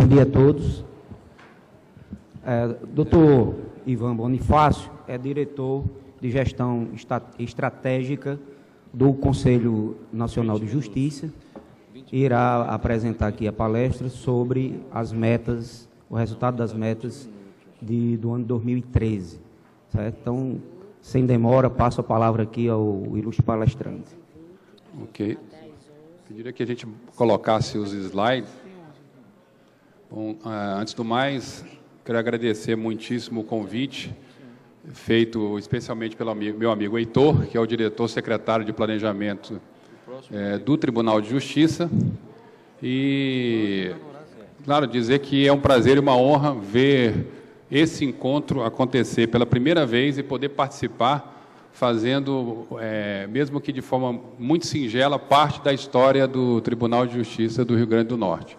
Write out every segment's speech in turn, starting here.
dia a todos. Dr. Ivan Bonifácio é diretor de gestão estratégica do Conselho Nacional de Justiça. Irá apresentar aqui a palestra sobre as metas, o resultado das metas do ano 2013. Certo? Então, sem demora, passo a palavra aqui ao ilustre palestrante. Ok. Pediria que a gente colocasse os slides. Bom, antes do mais, quero agradecer muitíssimo o convite, feito especialmente pelo meu amigo Heitor, que é o diretor-secretário de Planejamento do Tribunal de Justiça. E, claro, dizer que é um prazer e uma honra ver esse encontro acontecer pela primeira vez e poder participar, fazendo, mesmo que de forma muito singela, parte da história do Tribunal de Justiça do Rio Grande do Norte.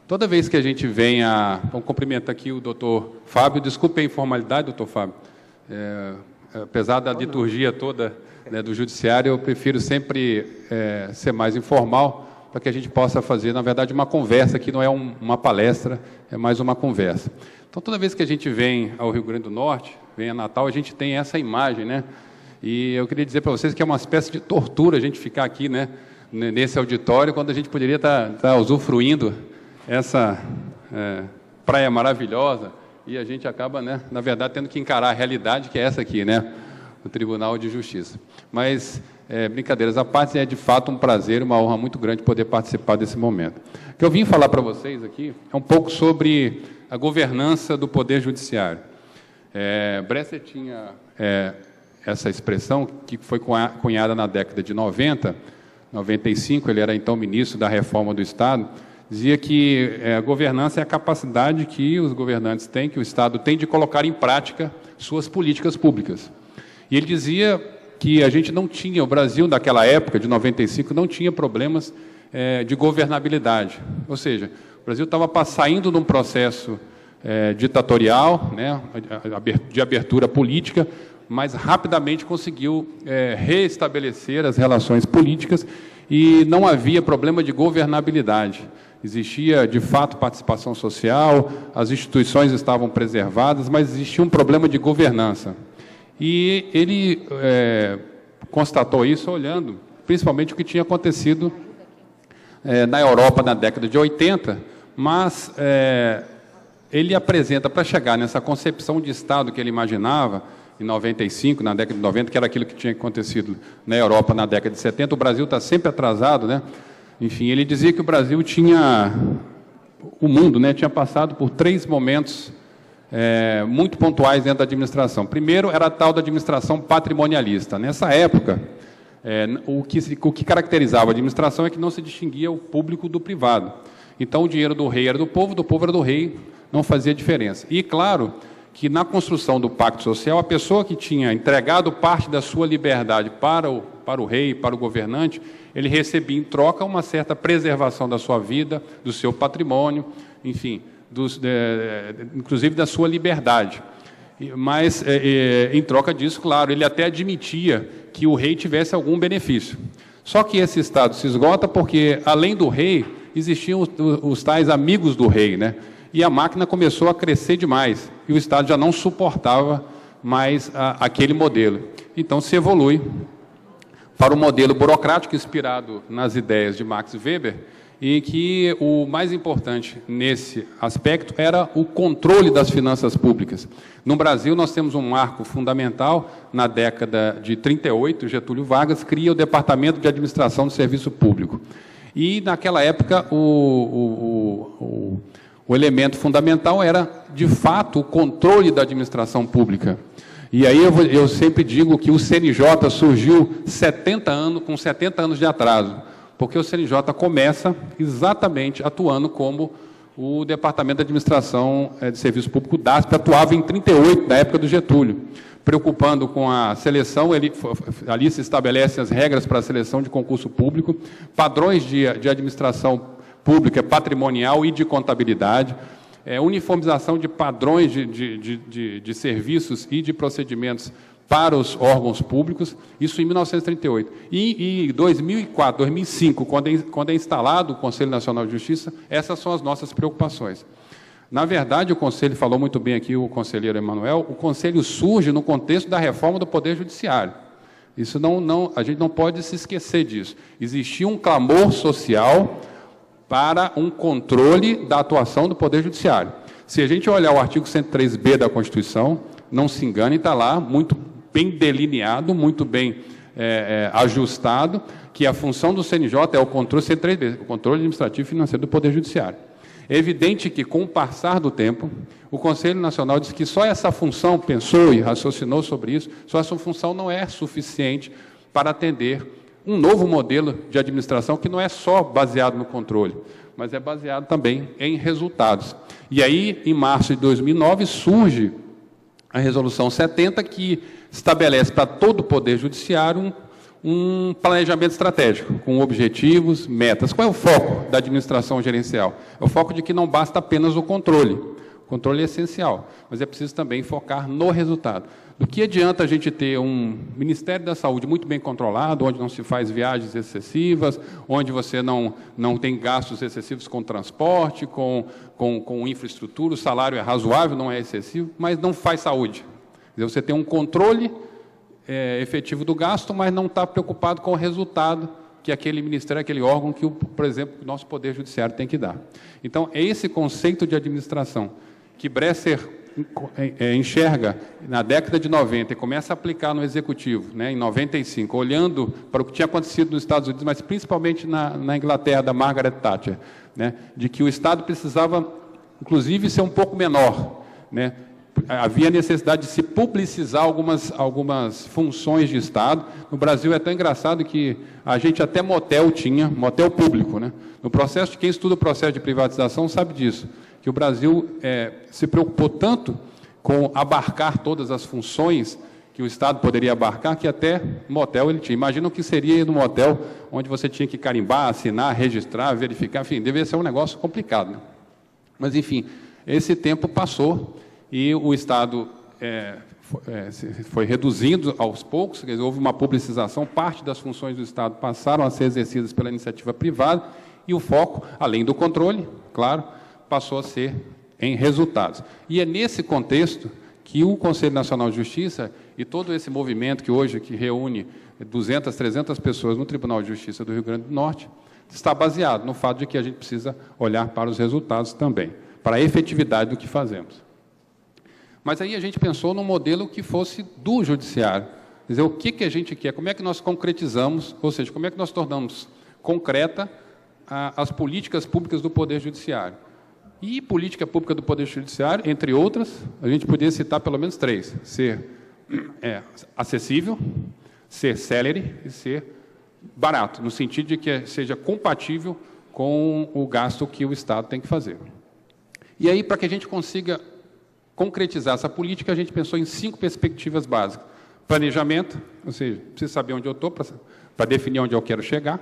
Toda vez que a gente vem vamos cumprimentar aqui o doutor Fábio, desculpe a informalidade, doutor Fábio, apesar da liturgia toda, né, do Judiciário, eu prefiro sempre ser mais informal, para que a gente possa fazer, na verdade, uma conversa, que não é uma palestra, é mais uma conversa. Então, toda vez que a gente vem ao Rio Grande do Norte, vem a Natal, a gente tem essa imagem, né? E eu queria dizer para vocês que é uma espécie de tortura a gente ficar aqui, né, nesse auditório, quando a gente poderia estar usufruindo essa praia maravilhosa, e a gente acaba, né, na verdade, tendo que encarar a realidade, que é essa aqui, né, o Tribunal de Justiça. Mas, brincadeiras à parte, é de fato um prazer, uma honra muito grande poder participar desse momento. O que eu vim falar para vocês aqui é um pouco sobre a governança do Poder Judiciário. Bresser tinha essa expressão, que foi cunhada na década de 90, 95, ele era então ministro da Reforma do Estado, dizia que a governança é a capacidade que os governantes têm, que o Estado tem de colocar em prática suas políticas públicas. E ele dizia que a gente não tinha, o Brasil daquela época, de 95, não tinha problemas de governabilidade. Ou seja, o Brasil estava saindo de um processo ditatorial, né, de abertura política, mas rapidamente conseguiu reestabelecer as relações políticas e não havia problema de governabilidade. Existia, de fato, participação social, as instituições estavam preservadas, mas existia um problema de governança. E ele constatou isso olhando, principalmente, o que tinha acontecido na Europa na década de 80, mas ele apresenta, para chegar nessa concepção de Estado que ele imaginava, em 95, na década de 90, que era aquilo que tinha acontecido na Europa na década de 70, o Brasil está sempre atrasado, né? Enfim, ele dizia que o Brasil o mundo, né, tinha passado por 3 momentos muito pontuais dentro da administração. Primeiro, era a tal da administração patrimonialista. Nessa época, o que caracterizava a administração é que não se distinguia o público do privado. Então, o dinheiro do rei era do povo era do rei, não fazia diferença. E, claro, que na construção do Pacto Social, a pessoa que tinha entregado parte da sua liberdade para o rei, para o governante, ele recebia em troca uma certa preservação da sua vida, do seu patrimônio, enfim, inclusive da sua liberdade. Mas, em troca disso, claro, ele até admitia que o rei tivesse algum benefício. Só que esse Estado se esgota porque, além do rei, existiam os tais amigos do rei, né? E a máquina começou a crescer demais, e o Estado já não suportava mais aquele modelo. Então, se evolui para um modelo burocrático inspirado nas ideias de Max Weber, e que o mais importante nesse aspecto era o controle das finanças públicas. No Brasil, nós temos um marco fundamental. Na década de 38, Getúlio Vargas cria o Departamento de Administração do Serviço Público. E, naquela época, o elemento fundamental era, de fato, o controle da administração pública. E aí eu sempre digo que o CNJ surgiu com 70 anos de atraso, porque o CNJ começa exatamente atuando como o Departamento de Administração de Serviço Público, DASP, atuava em 38, na época do Getúlio, preocupando com a seleção. Ali se estabelecem as regras para a seleção de concurso público, padrões de administração pública, patrimonial e de contabilidade, uniformização de padrões de serviços e de procedimentos para os órgãos públicos, isso em 1938. E em 2004, 2005, quando é instalado o Conselho Nacional de Justiça, essas são as nossas preocupações. Na verdade, o Conselho, falou muito bem aqui o conselheiro Emanuel, o Conselho surge no contexto da reforma do Poder Judiciário. Isso a gente não pode se esquecer disso. Existia um clamor social para um controle da atuação do Poder Judiciário. Se a gente olhar o artigo 103b da Constituição, não se engane, está lá, muito bem delineado, muito bem ajustado, que a função do CNJ é o controle 103b, o controle administrativo e financeiro do Poder Judiciário. É evidente que, com o passar do tempo, o Conselho Nacional disse que só essa função, pensou e raciocinou sobre isso, só essa função não é suficiente para atender um novo modelo de administração que não é só baseado no controle, mas é baseado também em resultados. E aí, em março de 2009, surge a Resolução 70, que estabelece para todo o Poder Judiciário um planejamento estratégico, com objetivos, metas. Qual é o foco da administração gerencial? É o foco de que não basta apenas o controle. O controle é essencial, mas é preciso também focar no resultado. Do que adianta a gente ter um Ministério da Saúde muito bem controlado, onde não se faz viagens excessivas, onde você não tem gastos excessivos com transporte, com infraestrutura, o salário é razoável, não é excessivo, mas não faz saúde. Quer dizer, você tem um controle efetivo do gasto, mas não está preocupado com o resultado que aquele ministério, aquele órgão que, por exemplo, o nosso Poder Judiciário tem que dar. Então, é esse conceito de administração que Bresser enxerga na década de 90 e começa a aplicar no Executivo, né, em 95, olhando para o que tinha acontecido nos Estados Unidos, mas principalmente na Inglaterra, da Margaret Thatcher, né, de que o Estado precisava, inclusive, ser um pouco menor, né. Havia necessidade de se publicizar algumas funções de Estado. No Brasil é tão engraçado que a gente até motel tinha, motel público, né? No processo, quem estuda o processo de privatização sabe disso, que o Brasil se preocupou tanto com abarcar todas as funções que o Estado poderia abarcar, que até motel ele tinha. Imagina o que seria no motel, onde você tinha que carimbar, assinar, registrar, verificar, enfim, deveria ser um negócio complicado, né? Mas, enfim, esse tempo passou e o Estado foi reduzindo aos poucos, quer dizer, houve uma publicização, parte das funções do Estado passaram a ser exercidas pela iniciativa privada, e o foco, além do controle, claro, passou a ser em resultados. E é nesse contexto que o Conselho Nacional de Justiça e todo esse movimento que hoje reúne 200, 300 pessoas no Tribunal de Justiça do Rio Grande do Norte, está baseado no fato de que a gente precisa olhar para os resultados também, para a efetividade do que fazemos. Mas aí a gente pensou num modelo que fosse do judiciário. Quer dizer, o que a gente quer, como é que nós concretizamos, ou seja, como é que nós tornamos concreta as políticas públicas do Poder Judiciário. E política pública do Poder Judiciário, entre outras, a gente poderia citar pelo menos 3. Ser acessível, ser célere e ser barato, no sentido de que seja compatível com o gasto que o Estado tem que fazer. E aí, para que a gente consiga concretizar essa política, a gente pensou em 5 perspectivas básicas. Planejamento, ou seja, preciso saber onde eu estou para definir onde eu quero chegar.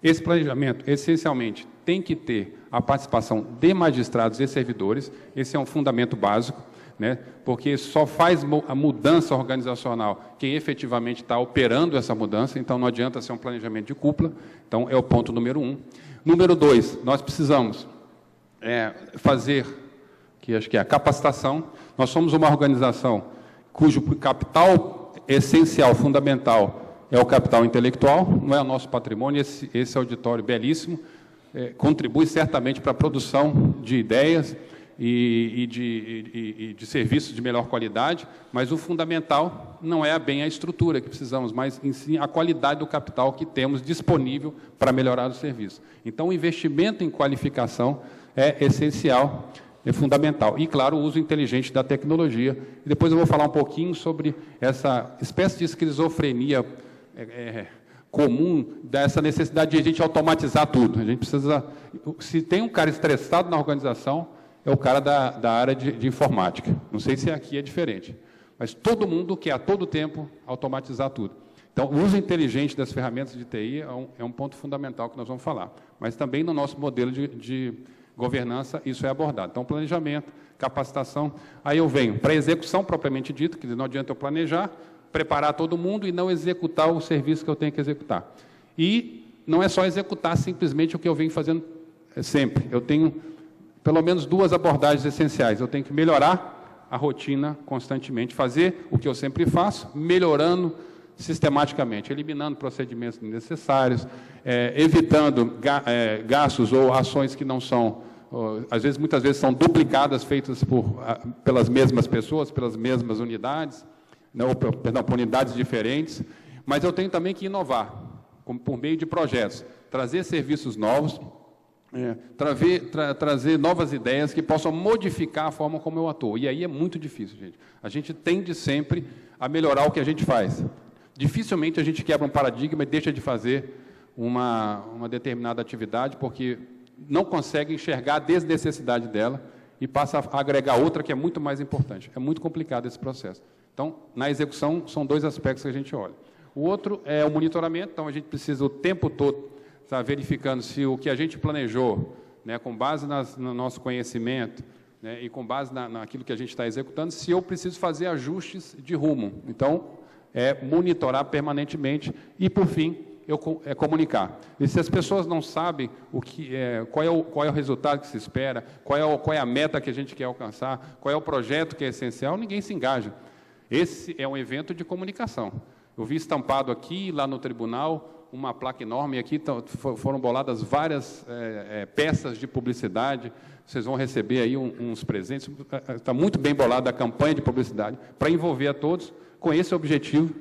Esse planejamento, essencialmente, tem que ter a participação de magistrados e servidores, esse é um fundamento básico, né, porque só faz a mudança organizacional quem efetivamente está operando essa mudança, então não adianta ser um planejamento de cúpula, então é o ponto número 1. Número 2, nós precisamos fazer, que acho que é a capacitação. Nós somos uma organização cujo capital essencial, fundamental, é o capital intelectual, não é o nosso patrimônio. Esse auditório belíssimo contribui certamente para a produção de ideias e de serviços de melhor qualidade, mas o fundamental não é bem a estrutura que precisamos, mas sim a qualidade do capital que temos disponível para melhorar o serviço. Então, o investimento em qualificação é essencial, é fundamental. E, claro, o uso inteligente da tecnologia. E depois eu vou falar um pouquinho sobre essa espécie de esquizofrenia comum, dessa necessidade de a gente automatizar tudo. A gente precisa... Se tem um cara estressado na organização, é o cara da área de informática. Não sei se aqui é diferente. Mas todo mundo quer, a todo tempo, automatizar tudo. Então, o uso inteligente das ferramentas de TI é um ponto fundamental que nós vamos falar. Mas também no nosso modelo de governança, isso é abordado. Então, planejamento, capacitação. Aí eu venho para a execução propriamente dita, que não adianta eu planejar, preparar todo mundo e não executar o serviço que eu tenho que executar. E não é só executar simplesmente o que eu venho fazendo sempre. Eu tenho pelo menos duas abordagens essenciais. Eu tenho que melhorar a rotina constantemente, fazer o que eu sempre faço, melhorando sistematicamente, eliminando procedimentos desnecessários, evitando gastos ou ações que não são, às vezes, muitas vezes são duplicadas, feitas pelas mesmas pessoas, pelas mesmas unidades, não, perdão, por unidades diferentes, mas eu tenho também que inovar, por meio de projetos, trazer serviços novos, trazer novas ideias que possam modificar a forma como eu atuo. E aí é muito difícil, gente. A gente tende sempre a melhorar o que a gente faz. Dificilmente a gente quebra um paradigma e deixa de fazer uma determinada atividade, porque não consegue enxergar a desnecessidade dela e passa a agregar outra que é muito mais importante. É muito complicado esse processo. Então, na execução, são dois aspectos que a gente olha. O outro é o monitoramento, então a gente precisa o tempo todo estar verificando se o que a gente planejou, né, com base no nosso conhecimento, né, e com base naquilo que a gente está executando, se eu preciso fazer ajustes de rumo. Então, monitorar permanentemente e, por fim, comunicar. E se as pessoas não sabem qual é o resultado que se espera, qual é a meta que a gente quer alcançar, qual é o projeto que é essencial, ninguém se engaja. Esse é um evento de comunicação. Eu vi estampado aqui, lá no tribunal, uma placa enorme, e aqui foram boladas várias peças de publicidade. Vocês vão receber aí uns presentes. Está muito bem bolada a campanha de publicidade para envolver a todos com esse objetivo,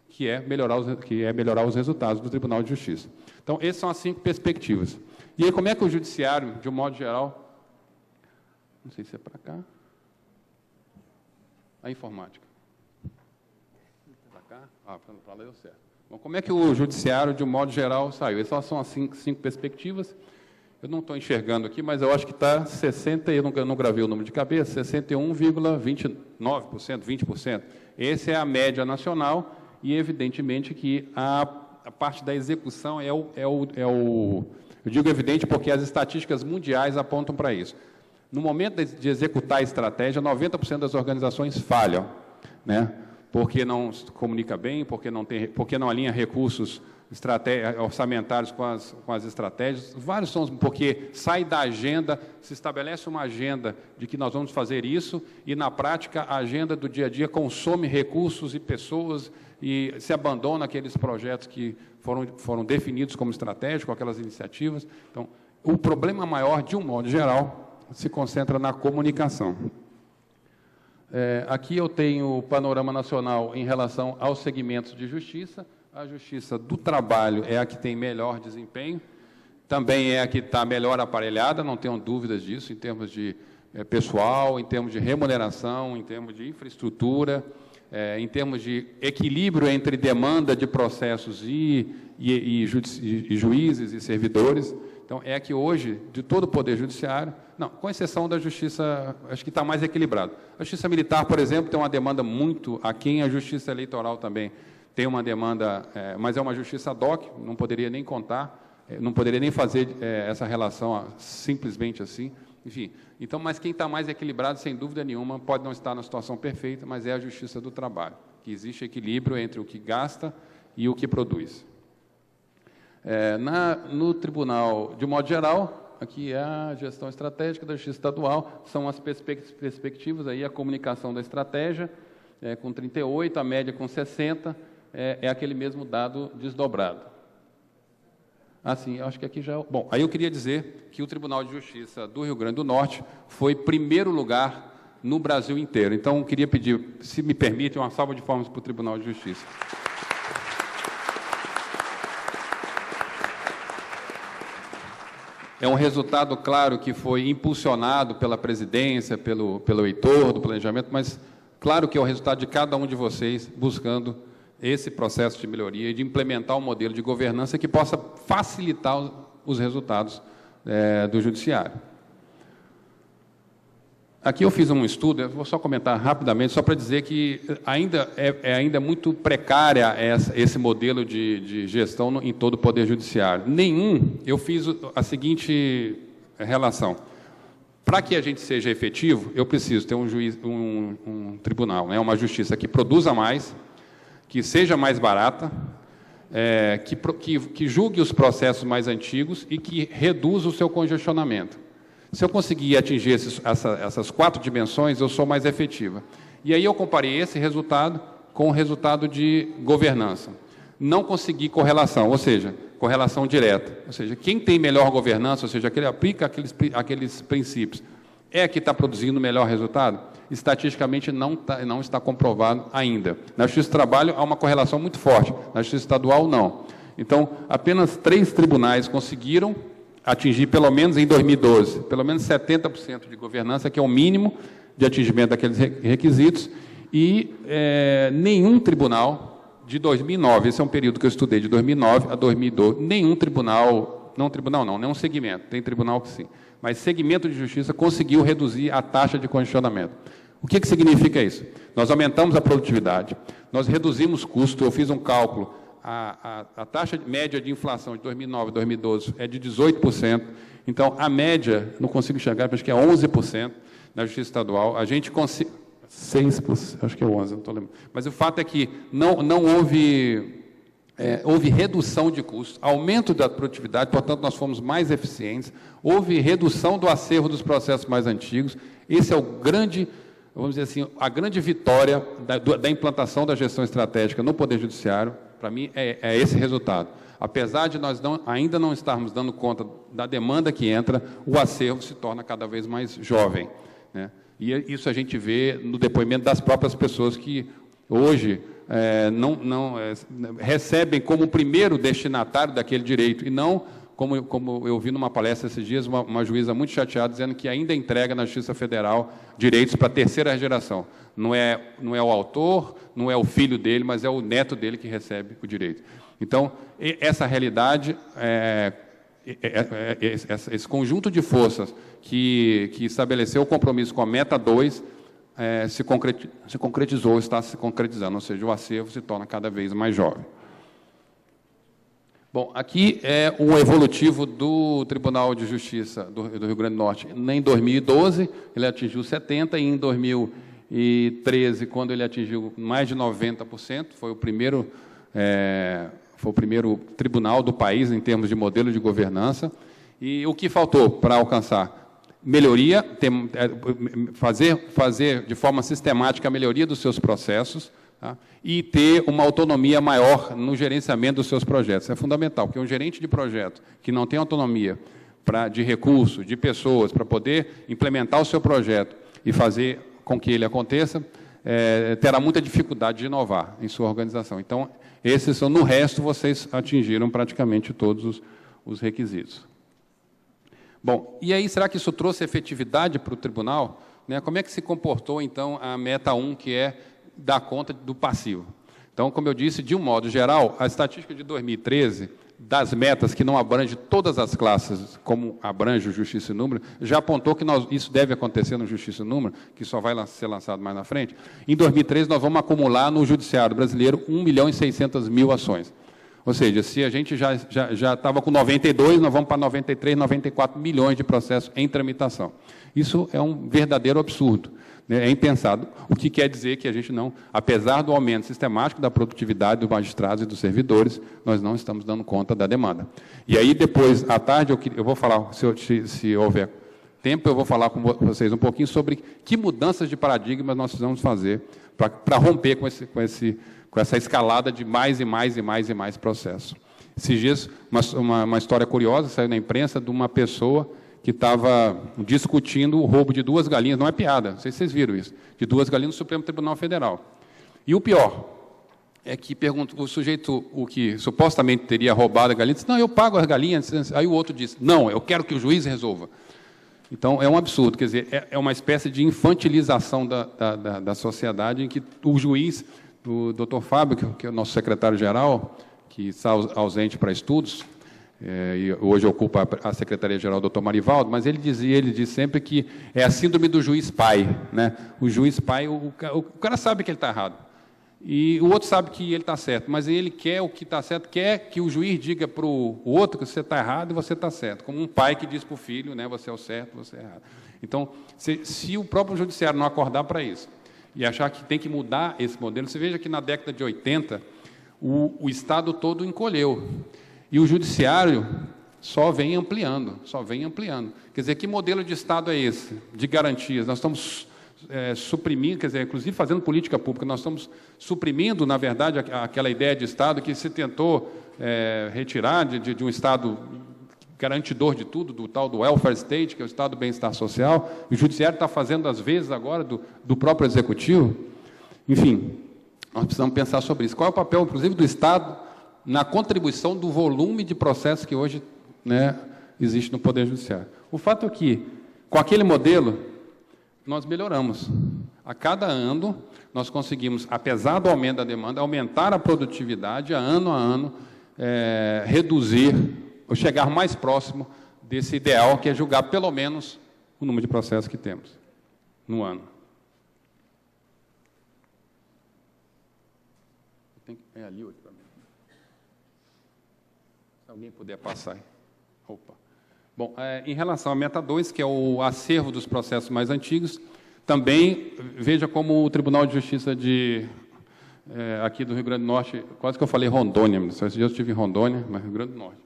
que é melhorar os resultados do Tribunal de Justiça. Então, essas são as 5 perspectivas. E aí, como é que o Judiciário, de um modo geral... Não sei se é para cá... A informática. Para cá? Para lá deu certo. Bom, como é que o Judiciário, de um modo geral, saiu? Essas são as 5 perspectivas. Eu não estou enxergando aqui, mas eu acho que está 60%, eu não gravei o número de cabeça, 61,29%, 20%. Essa é a média nacional e, evidentemente, que a parte da execução eu digo evidente porque as estatísticas mundiais apontam para isso. No momento de executar a estratégia, 90% das organizações falham, né? Porque não se comunica bem, porque não alinha recursos orçamentários com as estratégias. Vários são, porque sai da agenda, se estabelece uma agenda de que nós vamos fazer isso, e, na prática, a agenda do dia a dia consome recursos e pessoas e se abandona aqueles projetos que foram definidos como estratégicos, aquelas iniciativas. Então, o problema maior, de um modo geral, se concentra na comunicação. Aqui eu tenho o panorama nacional em relação aos segmentos de justiça. A Justiça do Trabalho é a que tem melhor desempenho, também é a que está melhor aparelhada, não tenham dúvidas disso, em termos de pessoal, em termos de remuneração, em termos de infraestrutura, em termos de equilíbrio entre demanda de processos e juízes e servidores. Então, é a que hoje, de todo o Poder Judiciário, não, com exceção da Justiça, acho que está mais equilibrado. A Justiça Militar, por exemplo, tem uma demanda muito aquém, a Justiça Eleitoral também tem uma demanda, mas é uma justiça ad hoc, não poderia nem contar, não poderia nem fazer essa relação simplesmente assim. Enfim, então, mas quem está mais equilibrado, sem dúvida nenhuma, pode não estar na situação perfeita, mas é a Justiça do Trabalho, que existe equilíbrio entre o que gasta e o que produz. No tribunal, de modo geral, aqui é a gestão estratégica da Justiça Estadual, são as perspectivas, aí a comunicação da estratégia, com 38, a média com 60, é aquele mesmo dado desdobrado. Assim, acho que aqui já... Bom, aí eu queria dizer que o Tribunal de Justiça do Rio Grande do Norte foi primeiro lugar no Brasil inteiro. Então, eu queria pedir, se me permite, uma salva de palmas para o Tribunal de Justiça. É um resultado, claro, que foi impulsionado pela presidência, pelo Heitor, do planejamento, mas claro que é o resultado de cada um de vocês buscando esse processo de melhoria e de implementar um modelo de governança que possa facilitar os resultados do Judiciário. Aqui eu fiz um estudo, eu vou só comentar rapidamente, só para dizer que ainda é muito precária esse modelo de gestão em todo o Poder Judiciário. Eu fiz a seguinte relação. Para que a gente seja efetivo, eu preciso ter um tribunal, uma justiça que produza mais, que seja mais barata, que julgue os processos mais antigos e que reduza o seu congestionamento. Se eu conseguir atingir essas 4 dimensões, eu sou mais efetiva. E aí eu comparei esse resultado com o resultado de governança. Não consegui correlação, ou seja, correlação direta. Ou seja, quem tem melhor governança, ou seja, que aplica aqueles princípios, é que está produzindo melhor resultado? Estatisticamente não está comprovado ainda. Na Justiça do Trabalho há uma correlação muito forte, na Justiça Estadual não. Então, apenas 3 tribunais conseguiram atingir, pelo menos em 2012, pelo menos 70% de governança, que é o mínimo de atingimento daqueles requisitos, e nenhum tribunal de 2009, esse é um período que eu estudei, de 2009 a 2012, nenhum tribunal, nenhum segmento, tem tribunal que sim, mas segmento de justiça conseguiu reduzir a taxa de congestionamento. O que significa isso? Nós aumentamos a produtividade, nós reduzimos custo, eu fiz um cálculo, a taxa média de inflação de 2009 a 2012 é de 18%, então a média, não consigo enxergar, acho que é 11% na Justiça Estadual, a gente consegue... 6%, acho que é 11%, não estou lembrando. Mas o fato é que não houve redução de custos, aumento da produtividade, portanto, nós fomos mais eficientes, houve redução do acervo dos processos mais antigos. Esse é o grande, vamos dizer assim, a grande vitória da implantação da gestão estratégica no Poder Judiciário. Para mim, é esse resultado. Apesar de nós ainda não estarmos dando conta da demanda que entra, o acervo se torna cada vez mais jovem, né? E isso a gente vê no depoimento das próprias pessoas que hoje recebem como primeiro destinatário daquele direito, e não, como eu vi numa palestra esses dias, uma juíza muito chateada, dizendo que ainda entrega na Justiça Federal direitos para a terceira geração. Não é o autor, não é o filho dele, mas é o neto dele que recebe o direito. Então, essa realidade, esse conjunto de forças que estabeleceu o compromisso com a meta 2, se concretizou, está se concretizando, ou seja, o acervo se torna cada vez mais jovem. Bom, aqui é o evolutivo do Tribunal de Justiça do Rio Grande do Norte. Em 2012, ele atingiu 70%, e em 2013, quando ele atingiu mais de 90%, foi o primeiro tribunal do país em termos de modelo de governança. E o que faltou para alcançar? Melhoria, fazer de forma sistemática a melhoria dos seus processos, tá? E ter uma autonomia maior no gerenciamento dos seus projetos. Isso é fundamental, porque um gerente de projeto que não tem autonomia de recursos, de pessoas, para poder implementar o seu projeto e fazer com que ele aconteça, terá muita dificuldade de inovar em sua organização. Então, no resto, vocês atingiram praticamente todos os requisitos. Bom, e aí, será que isso trouxe efetividade para o tribunal? Né? Como é que se comportou, então, a meta 1, que é dar conta do passivo? Então, como eu disse, de um modo geral, a estatística de 2013, das metas que não abrange todas as classes, como abrange o Justiça e Número, já apontou que isso deve acontecer no Justiça e Número, que só vai ser lançado mais na frente. Em 2013, nós vamos acumular no Judiciário brasileiro 1.600.000 ações. Ou seja, se a gente já estava com 92, nós vamos para 93, 94 milhões de processos em tramitação. Isso é um verdadeiro absurdo, né? É impensado, o que quer dizer que a gente não, apesar do aumento sistemático da produtividade dos magistrados e dos servidores, nós não estamos dando conta da demanda. E aí, depois, à tarde, eu vou falar, se houver tempo, eu vou falar com vocês um pouquinho sobre que mudanças de paradigma nós precisamos fazer para romper com essa escalada de mais e mais e mais e mais processos. Esses dias, uma história curiosa saiu na imprensa de uma pessoa que estava discutindo o roubo de 2 galinhas, não é piada, não sei se vocês viram isso, de 2 galinhas no Supremo Tribunal Federal. E o pior é que o sujeito, o que supostamente teria roubado a galinha, disse, não, eu pago as galinhas. Aí o outro disse, não, eu quero que o juiz resolva. Então, é um absurdo, quer dizer, é uma espécie de infantilização da sociedade, em que o juiz, o doutor Fábio, que é o nosso secretário-geral, que está ausente para estudos, e hoje ocupa a Secretaria-Geral do doutor Marivaldo, mas ele diz sempre que é a síndrome do juiz-pai, né? O juiz-pai, o cara sabe que ele está errado, e o outro sabe que ele está certo, mas ele quer o que está certo, quer que o juiz diga para o outro que você está errado e você está certo, como um pai que diz para o filho, né, você é o certo, você é errado. Então, se o próprio judiciário não acordar para isso, e achar que tem que mudar esse modelo. Você veja que na década de 80, o Estado todo encolheu, e o Judiciário só vem ampliando, só vem ampliando. Quer dizer, que modelo de Estado é esse, de garantias? Nós estamos suprimindo, quer dizer, inclusive fazendo política pública, nós estamos suprimindo, na verdade, aquela ideia de Estado que se tentou retirar de um Estado garantidor de tudo, do tal do welfare state, que é o Estado do bem-estar social. O Judiciário está fazendo, às vezes, agora, do próprio Executivo. Enfim, nós precisamos pensar sobre isso. Qual é o papel, inclusive, do Estado na contribuição do volume de processos que hoje, né, existe no Poder Judiciário? O fato é que, com aquele modelo, nós melhoramos. A cada ano, nós conseguimos, apesar do aumento da demanda, aumentar a produtividade, a ano, reduzir, ou chegar mais próximo desse ideal, que é julgar pelo menos o número de processos que temos no ano. É ali outro para mim. Se alguém puder passar aí. Opa. Bom, em relação à meta 2, que é o acervo dos processos mais antigos, também veja como o Tribunal de Justiça aqui do Rio Grande do Norte, quase que eu falei Rondônia, esse dia eu estive em Rondônia, mas Rio Grande do Norte,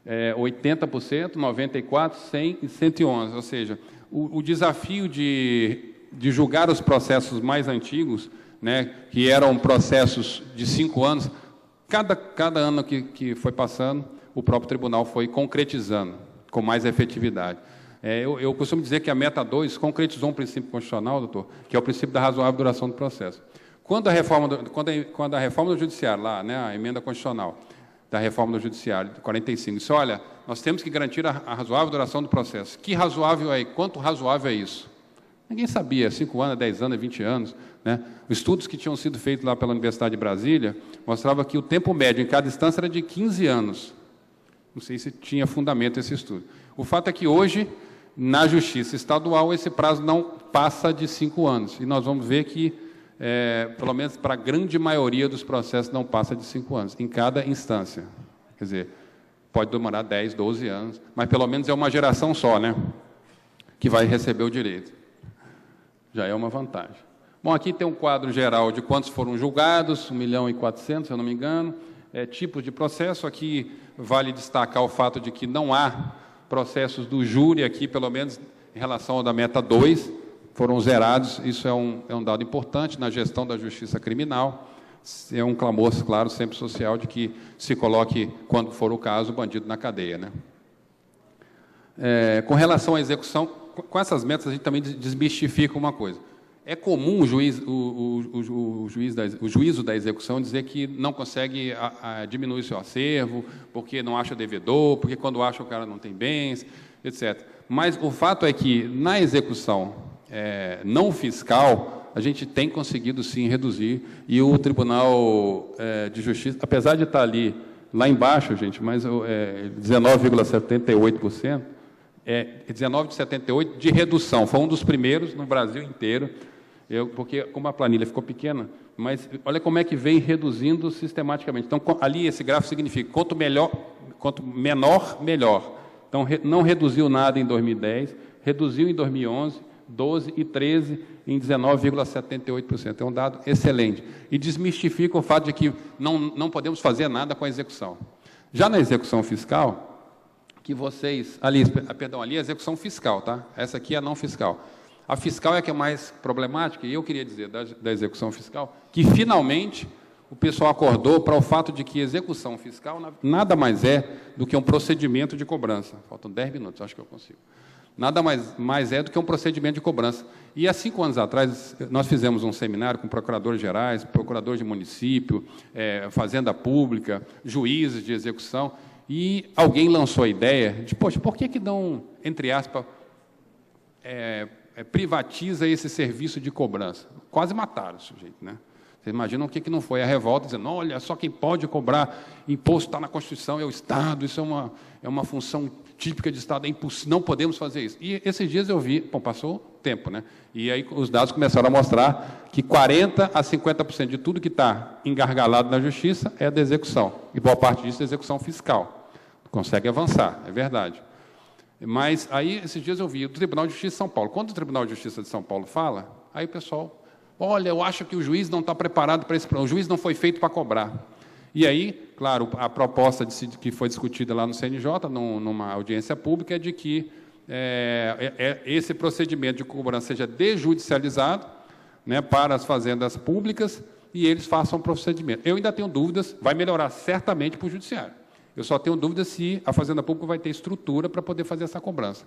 80%, 94%, 100% e 111%, ou seja, o desafio de julgar os processos mais antigos, né, que eram processos de 5 anos, cada ano que foi passando, o próprio tribunal foi concretizando com mais efetividade. Eu costumo dizer que a meta 2 concretizou um princípio constitucional, doutor, que é o princípio da razoável duração do processo. Quando a reforma do Judiciário, lá, né, a emenda constitucional da reforma do Judiciário, de 45, disse, olha, nós temos que garantir a razoável duração do processo. Que razoável é? Quanto razoável é isso? Ninguém sabia, 5 anos, 10 anos, 20 anos. Né? Os estudos que tinham sido feitos lá pela Universidade de Brasília mostravam que o tempo médio em cada instância era de 15 anos. Não sei se tinha fundamento esse estudo. O fato é que hoje, na Justiça Estadual, esse prazo não passa de 5 anos. E nós vamos ver que, pelo menos para a grande maioria dos processos, não passa de 5 anos, em cada instância. Quer dizer, pode demorar 10, 12 anos, mas pelo menos é uma geração só, né, que vai receber o direito. Já é uma vantagem. Bom, aqui tem um quadro geral de quantos foram julgados, 1.400.000, se eu não me engano, tipos de processo. Aqui vale destacar o fato de que não há processos do júri aqui, pelo menos em relação ao da meta 2, foram zerados. Isso é um dado importante na gestão da justiça criminal. É um clamor, claro, sempre social, de que se coloque, quando for o caso, o bandido na cadeia, né? Com relação à execução, com essas metas a gente também desmistifica uma coisa. É comum o juízo da execução dizer que não consegue diminuir seu acervo, porque não acha devedor, porque quando acha o cara não tem bens, etc. Mas o fato é que, na execução não fiscal, a gente tem conseguido, sim, reduzir, e o Tribunal de Justiça, apesar de estar ali, lá embaixo, gente, mas 19,78%, 19,78% de redução, foi um dos primeiros no Brasil inteiro, porque como a planilha ficou pequena, mas olha como é que vem reduzindo sistematicamente. Então, ali esse gráfico significa quanto menor, melhor. Então, não reduziu nada em 2010, reduziu em 2011, 12 e 13 em 19,78%. É um dado excelente. E desmistifica o fato de que não podemos fazer nada com a execução. Já na execução fiscal, que vocês... Ali é a execução fiscal, tá? Essa aqui é a não fiscal. A fiscal é que é mais problemática, e eu queria dizer da execução fiscal, que finalmente o pessoal acordou para o fato de que execução fiscal nada mais é do que um procedimento de cobrança. Faltam 10 minutos, acho que eu consigo. Nada mais é do que um procedimento de cobrança. E há 5 anos atrás, nós fizemos um seminário com procuradores gerais, procuradores de município, fazenda pública, juízes de execução, e alguém lançou a ideia de, poxa, por que não, entre aspas, privatiza esse serviço de cobrança? Quase mataram o sujeito, né? Vocês imaginam o que não foi? A revolta dizendo, olha, só quem pode cobrar imposto está na Constituição, é o Estado, isso é uma função típica de Estado, é impossível, não podemos fazer isso. E esses dias eu vi, bom, passou tempo, né? E aí os dados começaram a mostrar que 40% a 50% de tudo que está engargalado na Justiça é da execução. E boa parte disso é execução fiscal. Consegue avançar, é verdade. Mas aí, esses dias eu vi o Tribunal de Justiça de São Paulo. Quando o Tribunal de Justiça de São Paulo fala, aí o pessoal olha, eu acho que o juiz não está preparado para esse problema, o juiz não foi feito para cobrar. E aí, claro, a proposta que foi discutida lá no CNJ, numa audiência pública, é de que esse procedimento de cobrança seja desjudicializado, né, para as fazendas públicas, e eles façam o procedimento. Eu ainda tenho dúvidas, vai melhorar certamente para o judiciário. Eu só tenho dúvida se a fazenda pública vai ter estrutura para poder fazer essa cobrança.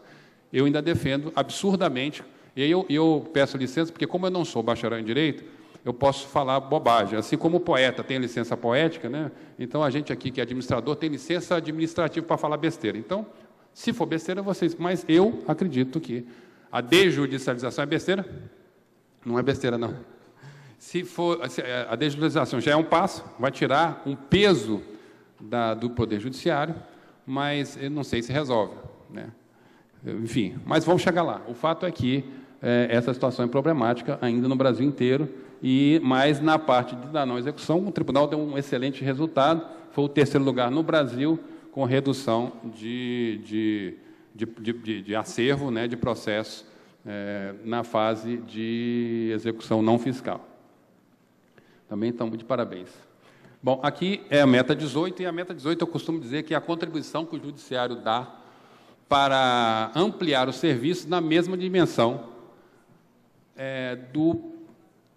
Eu ainda defendo absurdamente, e aí eu peço licença, porque como eu não sou bacharel em Direito, eu posso falar bobagem. Assim como o poeta tem licença poética, né? Então a gente aqui, que é administrador, tem licença administrativa para falar besteira. Então, se for besteira, vocês... Mas eu acredito que a desjudicialização é besteira? Não é besteira, não. A desjudicialização já é um passo, vai tirar um peso do Poder Judiciário, mas eu não sei se resolve, né? Enfim, mas vamos chegar lá. O fato é que essa situação é problemática ainda no Brasil inteiro, mas na parte da não execução, o tribunal deu um excelente resultado, foi o 3º lugar no Brasil, com redução de acervo, né, de processos na fase de execução não fiscal. Também estamos de parabéns. Bom, aqui é a meta 18, e a meta 18 eu costumo dizer que é a contribuição que o judiciário dá para ampliar os serviços na mesma dimensão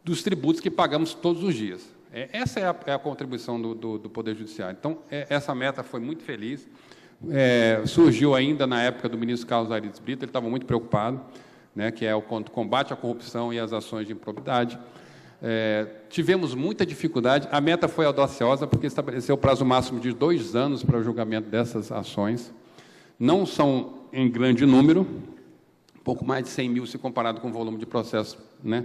dos tributos que pagamos todos os dias. Essa é a contribuição do Poder Judiciário. Então, essa meta foi muito feliz. Surgiu ainda na época do ministro Carlos Aires Brito, ele estava muito preocupado, né, que é o combate à corrupção e às ações de improbidade. Tivemos muita dificuldade. A meta foi audaciosa, porque estabeleceu o prazo máximo de 2 anos para o julgamento dessas ações. Não são em grande número, pouco mais de 100 mil se comparado com o volume de processo, né?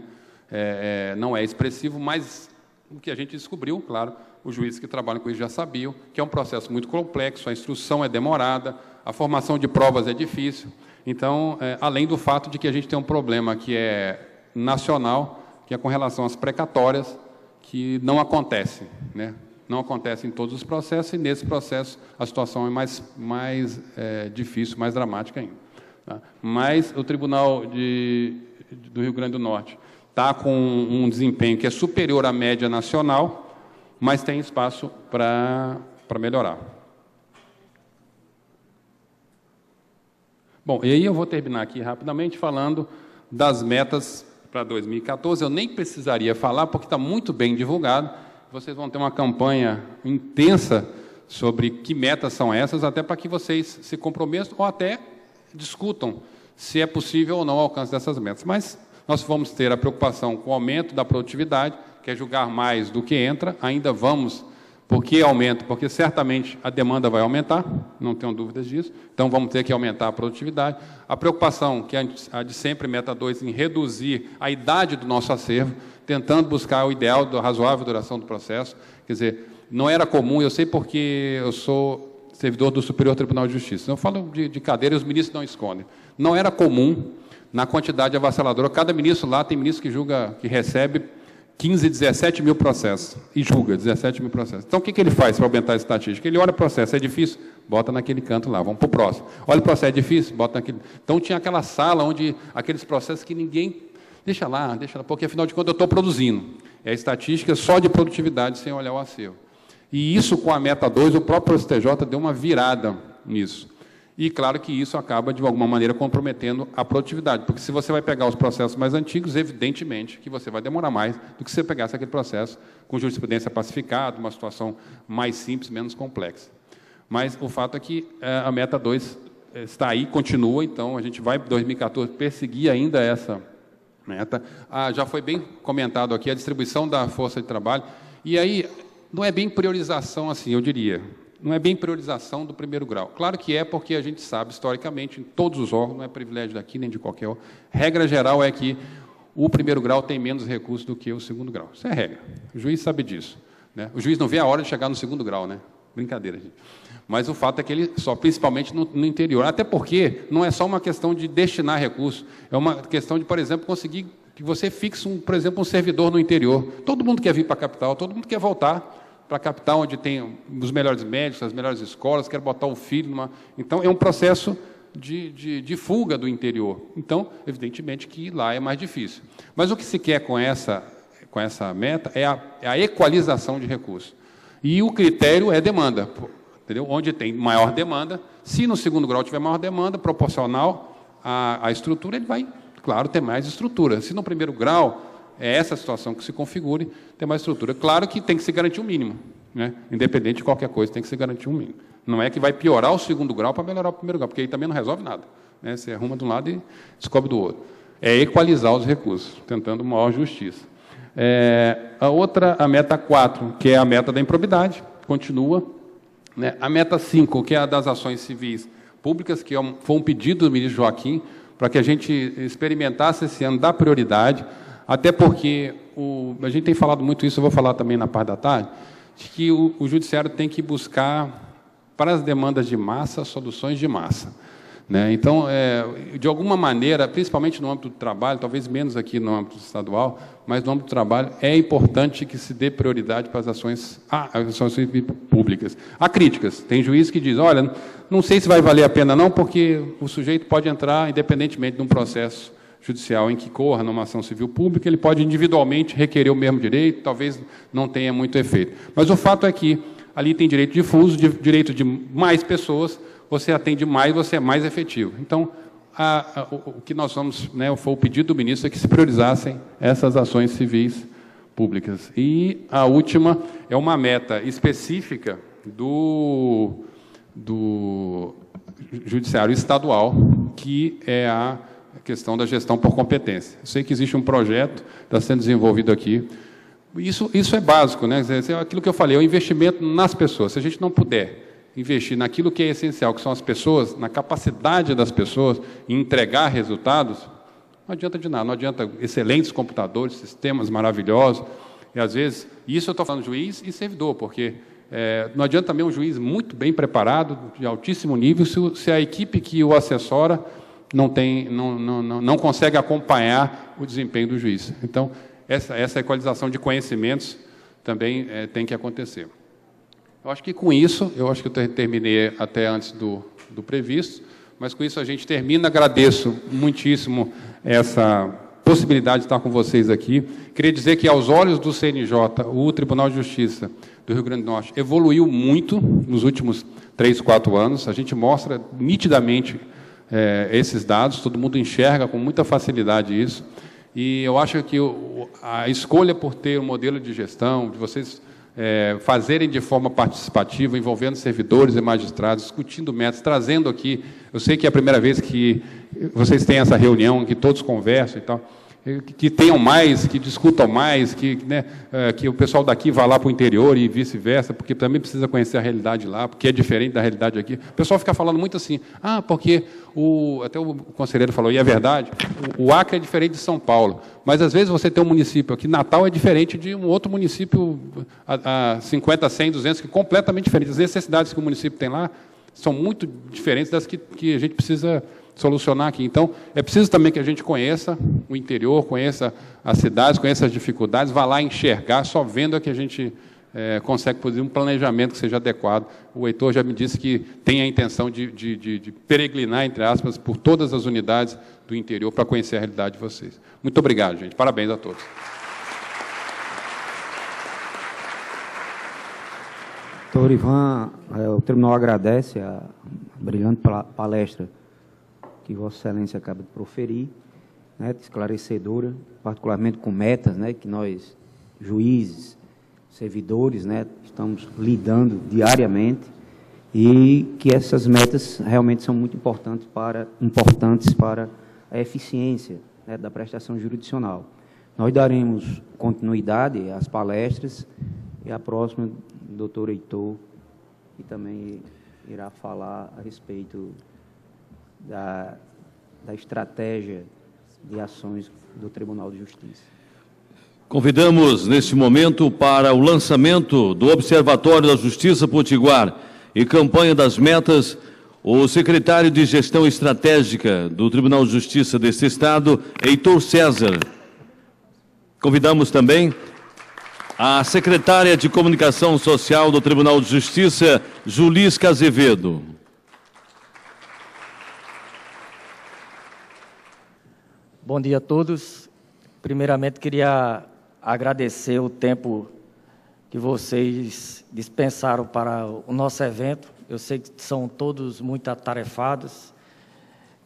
Não é expressivo, mas o que a gente descobriu, claro, os juízes que trabalham com isso já sabiam, que é um processo muito complexo, a instrução é demorada, a formação de provas é difícil. Então, além do fato de que a gente tem um problema que é nacional, que é com relação às precatórias, que não acontece, né? Não acontece em todos os processos, e nesse processo a situação é mais difícil, mais dramática ainda. Tá? Mas o Tribunal do Rio Grande do Norte está com um desempenho que é superior à média nacional, mas tem espaço para melhorar. Bom, e aí eu vou terminar aqui rapidamente falando das metas para 2014. Eu nem precisaria falar, porque está muito bem divulgado. Vocês vão ter uma campanha intensa sobre que metas são essas, até para que vocês se comprometam ou até discutam se é possível ou não o alcance dessas metas. Mas nós vamos ter a preocupação com o aumento da produtividade, que é julgar mais do que entra. Ainda vamos... Por que aumento? Porque certamente a demanda vai aumentar, não tenho dúvidas disso. Então, vamos ter que aumentar a produtividade. A preocupação, que é a de sempre, meta 2, em reduzir a idade do nosso acervo, tentando buscar o ideal da razoável duração do processo. Quer dizer, não era comum, eu sei porque eu sou servidor do Superior Tribunal de Justiça. Eu falo de cadeira e os ministros não escondem. Não era comum, na quantidade avassaladora, cada ministro lá tem ministro que recebe 15, 17 mil processos, e julga 17 mil processos. Então, o que ele faz para aumentar a estatística? Ele olha o processo, é difícil? Bota naquele canto lá, vamos para o próximo. Olha o processo, é difícil? Bota naquele... Então, tinha aquela sala onde aqueles processos que ninguém... Deixa lá, porque, afinal de contas, eu estou produzindo. É estatística só de produtividade, sem olhar o acervo. E isso, com a meta 2, o próprio STJ deu uma virada nisso. E, claro, que isso acaba, de alguma maneira, comprometendo a produtividade, porque se você vai pegar os processos mais antigos, evidentemente que você vai demorar mais do que se você pegasse aquele processo com jurisprudência pacificada, uma situação mais simples, menos complexa. Mas o fato é que a meta 2 está aí, continua, então a gente vai, em 2014, perseguir ainda essa meta. Já foi bem comentado aqui a distribuição da força de trabalho, e aí não é bem priorização assim, eu diria. Não é bem priorização do primeiro grau. Claro que é, porque a gente sabe, historicamente, em todos os órgãos, não é privilégio daqui nem de qualquer outro, regra geral é que o primeiro grau tem menos recursos do que o segundo grau. Isso é regra. O juiz sabe disso, né? O juiz não vê a hora de chegar no segundo grau, né? Brincadeira, gente. Mas o fato é que ele só, principalmente no interior. Até porque não é só uma questão de destinar recursos, é uma questão de, por exemplo, conseguir que você fixe, por exemplo, um servidor no interior. Todo mundo quer vir para a capital, todo mundo quer voltar para a capital, onde tem os melhores médicos, as melhores escolas, quer botar o filho numa... Então, é um processo de fuga do interior. Então, evidentemente que lá é mais difícil. Mas o que se quer com essa com essa meta é a equalização de recursos. E o critério é demanda, entendeu? Onde tem maior demanda, se no segundo grau tiver maior demanda, proporcional à estrutura, ele vai, claro, ter mais estrutura. Se no primeiro grau é essa situação que se configure, ter mais estrutura. Claro que tem que se garantir o mínimo, né? Independente de qualquer coisa, tem que se garantir um mínimo. Não é que vai piorar o segundo grau para melhorar o primeiro grau, porque aí também não resolve nada, né? Você arruma de um lado e descobre do outro. É equalizar os recursos, tentando maior justiça. A meta 4, que é a meta da improbidade, continua, né? A meta 5, que é a das ações civis públicas, que foi um pedido do ministro Joaquim, para que a gente experimentasse esse ano, dar prioridade, até porque a gente tem falado muito isso, eu vou falar também na parte da tarde, de que o judiciário tem que buscar, para as demandas de massa, soluções de massa, né? Então, de alguma maneira, principalmente no âmbito do trabalho, talvez menos aqui no âmbito estadual, mas no âmbito do trabalho, é importante que se dê prioridade para as ações públicas. Há críticas. Tem juiz que diz, olha, não sei se vai valer a pena não, porque o sujeito pode entrar, independentemente de um processo judicial em que corra numa ação civil pública, ele pode individualmente requerer o mesmo direito, talvez não tenha muito efeito. Mas o fato é que ali tem direito difuso, direito de mais pessoas, você atende mais, você é mais efetivo. Então, o que nós vamos, né, foi o pedido do ministro, é que se priorizassem essas ações civis públicas. E a última é uma meta específica do Judiciário Estadual, que é a questão da gestão por competência. Eu sei que existe um projeto, está sendo desenvolvido aqui. Isso é básico, né? Aquilo que eu falei, é o investimento nas pessoas. Se a gente não puder investir naquilo que é essencial, que são as pessoas, na capacidade das pessoas em entregar resultados, não adianta de nada, não adianta excelentes computadores, sistemas maravilhosos, e às vezes, isso eu estou falando juiz e servidor, porque não adianta também um juiz muito bem preparado, de altíssimo nível, se a equipe que o assessora não consegue acompanhar o desempenho do juiz. Então, essa equalização de conhecimentos também tem que acontecer. Eu acho que com isso, eu terminei até antes do previsto, mas com isso a gente termina. Agradeço muitíssimo essa possibilidade de estar com vocês aqui. Queria dizer que, aos olhos do CNJ, o Tribunal de Justiça do Rio Grande do Norte evoluiu muito nos últimos 3, 4 anos. A gente mostra nitidamente esses dados, todo mundo enxerga com muita facilidade isso. E eu acho que a escolha por ter um modelo de gestão, de vocês fazerem de forma participativa, envolvendo servidores e magistrados, discutindo métodos, trazendo aqui, eu sei que é a primeira vez que vocês têm essa reunião, que todos conversam e tal, que tenham mais, que discutam mais, que o pessoal daqui vá lá para o interior e vice-versa, porque também precisa conhecer a realidade lá, porque é diferente da realidade aqui. O pessoal fica falando muito assim, porque até o conselheiro falou, e é verdade, o Acre é diferente de São Paulo, mas às vezes você tem um município aqui, Natal é diferente de um outro município a 50, 100, 200, que é completamente diferente. As necessidades que o município tem lá são muito diferentes das que a gente precisa solucionar aqui. Então, é preciso também que a gente conheça o interior, conheça as cidades, conheça as dificuldades, vá lá enxergar, só vendo é que a gente consegue produzir um planejamento que seja adequado. O Heitor já me disse que tem a intenção de peregrinar, entre aspas, por todas as unidades do interior para conhecer a realidade de vocês. Muito obrigado, gente. Parabéns a todos. Doutor Ivan, o tribunal agradece a brilhante palestra que Vossa Excelência acaba de proferir, né, esclarecedora, particularmente com metas, né, que nós, juízes, servidores, né, estamos lidando diariamente, e que essas metas realmente são muito importantes para a eficiência, né, da prestação jurisdicional. Nós daremos continuidade às palestras, e a próxima, o doutor Heitor, que também irá falar a respeito da estratégia de ações do Tribunal de Justiça. Convidamos, neste momento, para o lançamento do Observatório da Justiça Potiguar e Campanha das Metas, o secretário de Gestão Estratégica do Tribunal de Justiça deste Estado, Heitor César. Convidamos também a secretária de Comunicação Social do Tribunal de Justiça, Julisca Azevedo. Bom dia a todos. Primeiramente, queria agradecer o tempo que vocês dispensaram para o nosso evento. Eu sei que são todos muito atarefados.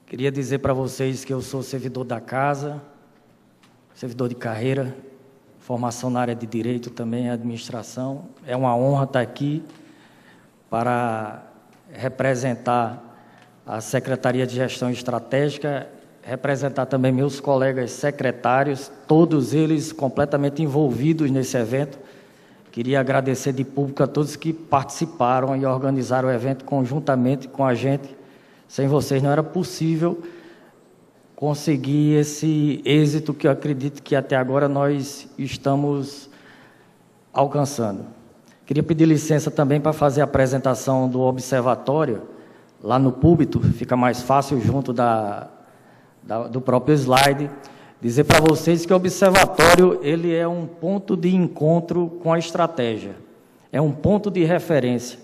Queria dizer para vocês que eu sou servidor da casa, servidor de carreira, formação na área de Direito também, administração. É uma honra estar aqui para representar a Secretaria de Gestão Estratégica, representar também meus colegas secretários, todos eles completamente envolvidos nesse evento. Queria agradecer de público a todos que participaram e organizaram o evento conjuntamente com a gente. Sem vocês não era possível conseguir esse êxito que eu acredito que até agora nós estamos alcançando. Queria pedir licença também para fazer a apresentação do observatório lá no púlpito, fica mais fácil junto do próprio slide. Dizer para vocês que o observatório ele é um ponto de encontro com a estratégia, é um ponto de referência.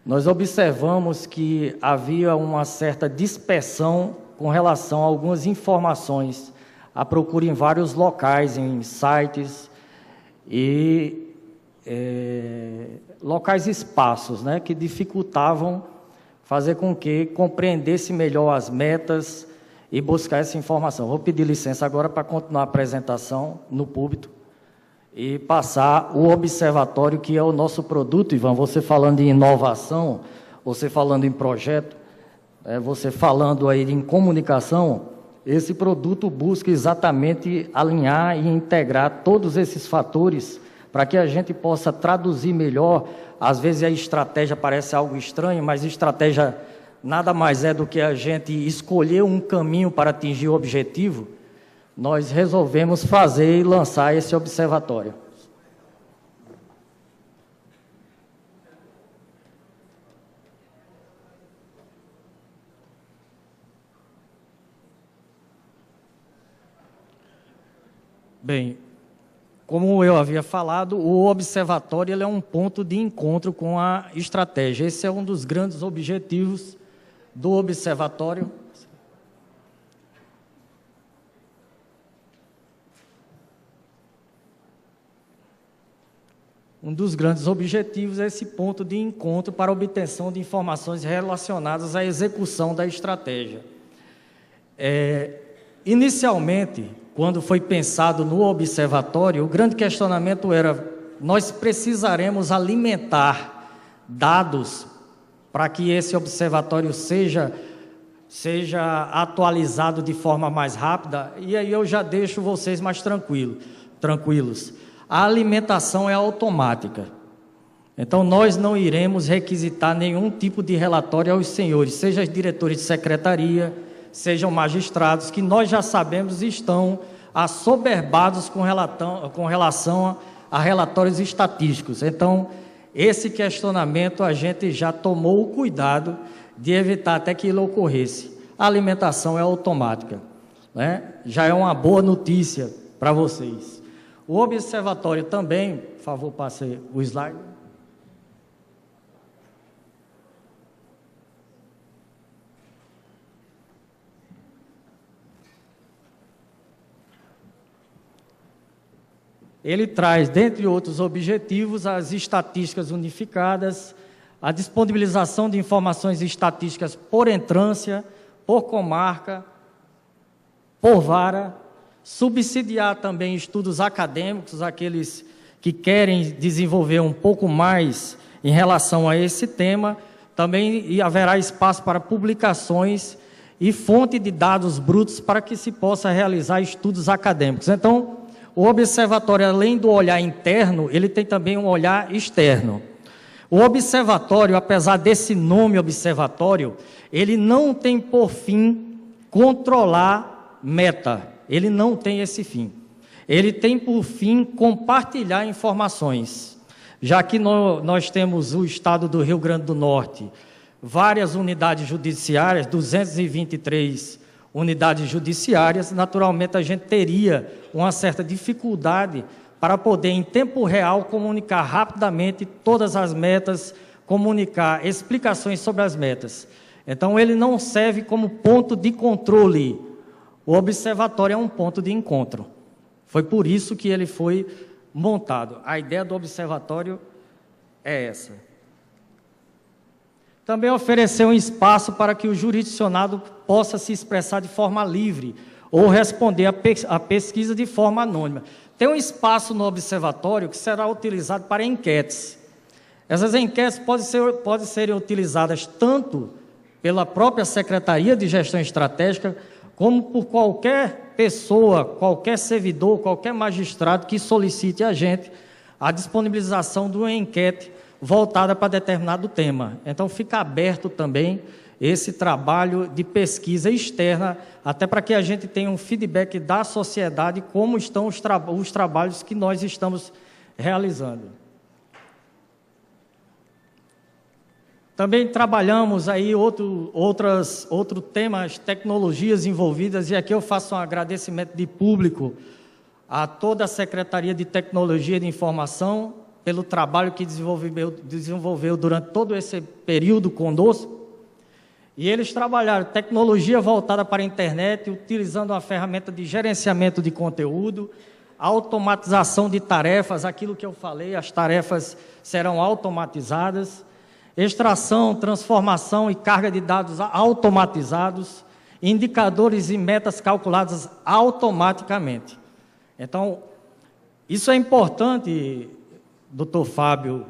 Nós observamos que havia uma certa dispersão com relação a algumas informações, a procura em vários locais, em sites e locais espaços, né, que dificultavam fazer com que compreendesse melhor as metas e buscar essa informação. Vou pedir licença agora para continuar a apresentação no púlpito e passar o observatório, que é o nosso produto. Ivan, você falando em inovação, você falando em projeto, você falando aí em comunicação, esse produto busca exatamente alinhar e integrar todos esses fatores para que a gente possa traduzir melhor. Às vezes a estratégia parece algo estranho, mas estratégia nada mais é do que a gente escolher um caminho para atingir o objetivo. Nós resolvemos fazer e lançar esse observatório. Bem, como eu havia falado, o observatório ele é um ponto de encontro com a estratégia. Esse é um dos grandes objetivos do observatório. Um dos grandes objetivos é esse ponto de encontro para a obtenção de informações relacionadas à execução da estratégia. Inicialmente, quando foi pensado no observatório, o grande questionamento era: nós precisaremos alimentar dados para que esse observatório seja atualizado de forma mais rápida? E aí eu já deixo vocês mais tranquilos. A alimentação é automática. Então, nós não iremos requisitar nenhum tipo de relatório aos senhores, seja diretores de secretaria, sejam magistrados, que nós já sabemos estão assoberbados com relação a relatórios estatísticos. Então, esse questionamento a gente já tomou o cuidado de evitar até que ele ocorresse. A alimentação é automática, né? Já é uma boa notícia para vocês. O observatório também, por favor, passe o slide. Ele traz, dentre outros objetivos, as estatísticas unificadas, a disponibilização de informações estatísticas por entrância, por comarca, por vara, subsidiar também estudos acadêmicos, aqueles que querem desenvolver um pouco mais em relação a esse tema. Também haverá espaço para publicações e fonte de dados brutos para que se possa realizar estudos acadêmicos. Então, o observatório, além do olhar interno, ele tem também um olhar externo. O observatório, apesar desse nome observatório, ele não tem por fim controlar meta. Ele não tem esse fim. Ele tem por fim compartilhar informações. Já que nós temos o estado do Rio Grande do Norte, várias unidades judiciárias, 223 unidades judiciárias, naturalmente a gente teria uma certa dificuldade para poder, em tempo real, comunicar rapidamente todas as metas, comunicar explicações sobre as metas. Então, ele não serve como ponto de controle. O observatório é um ponto de encontro. Foi por isso que ele foi montado. A ideia do observatório é essa. Também oferecer um espaço para que o jurisdicionado possa se expressar de forma livre ou responder a pesquisa de forma anônima. Tem um espaço no observatório que será utilizado para enquetes. Essas enquetes podem ser utilizadas tanto pela própria Secretaria de Gestão Estratégica, como por qualquer pessoa, qualquer servidor, qualquer magistrado que solicite a gente a disponibilização de uma enquete voltada para determinado tema. Então, fica aberto também esse trabalho de pesquisa externa, até para que a gente tenha um feedback da sociedade como estão os trabalhos que nós estamos realizando. Também trabalhamos aí outro tema, as tecnologias envolvidas, e aqui eu faço um agradecimento de público a toda a Secretaria de Tecnologia e de Informação pelo trabalho que desenvolveu durante todo esse período conosco. E eles trabalharam tecnologia voltada para a internet, utilizando uma ferramenta de gerenciamento de conteúdo, automatização de tarefas, aquilo que eu falei, as tarefas serão automatizadas, extração, transformação e carga de dados automatizados, indicadores e metas calculadas automaticamente. Então, isso é importante, doutor Fábio,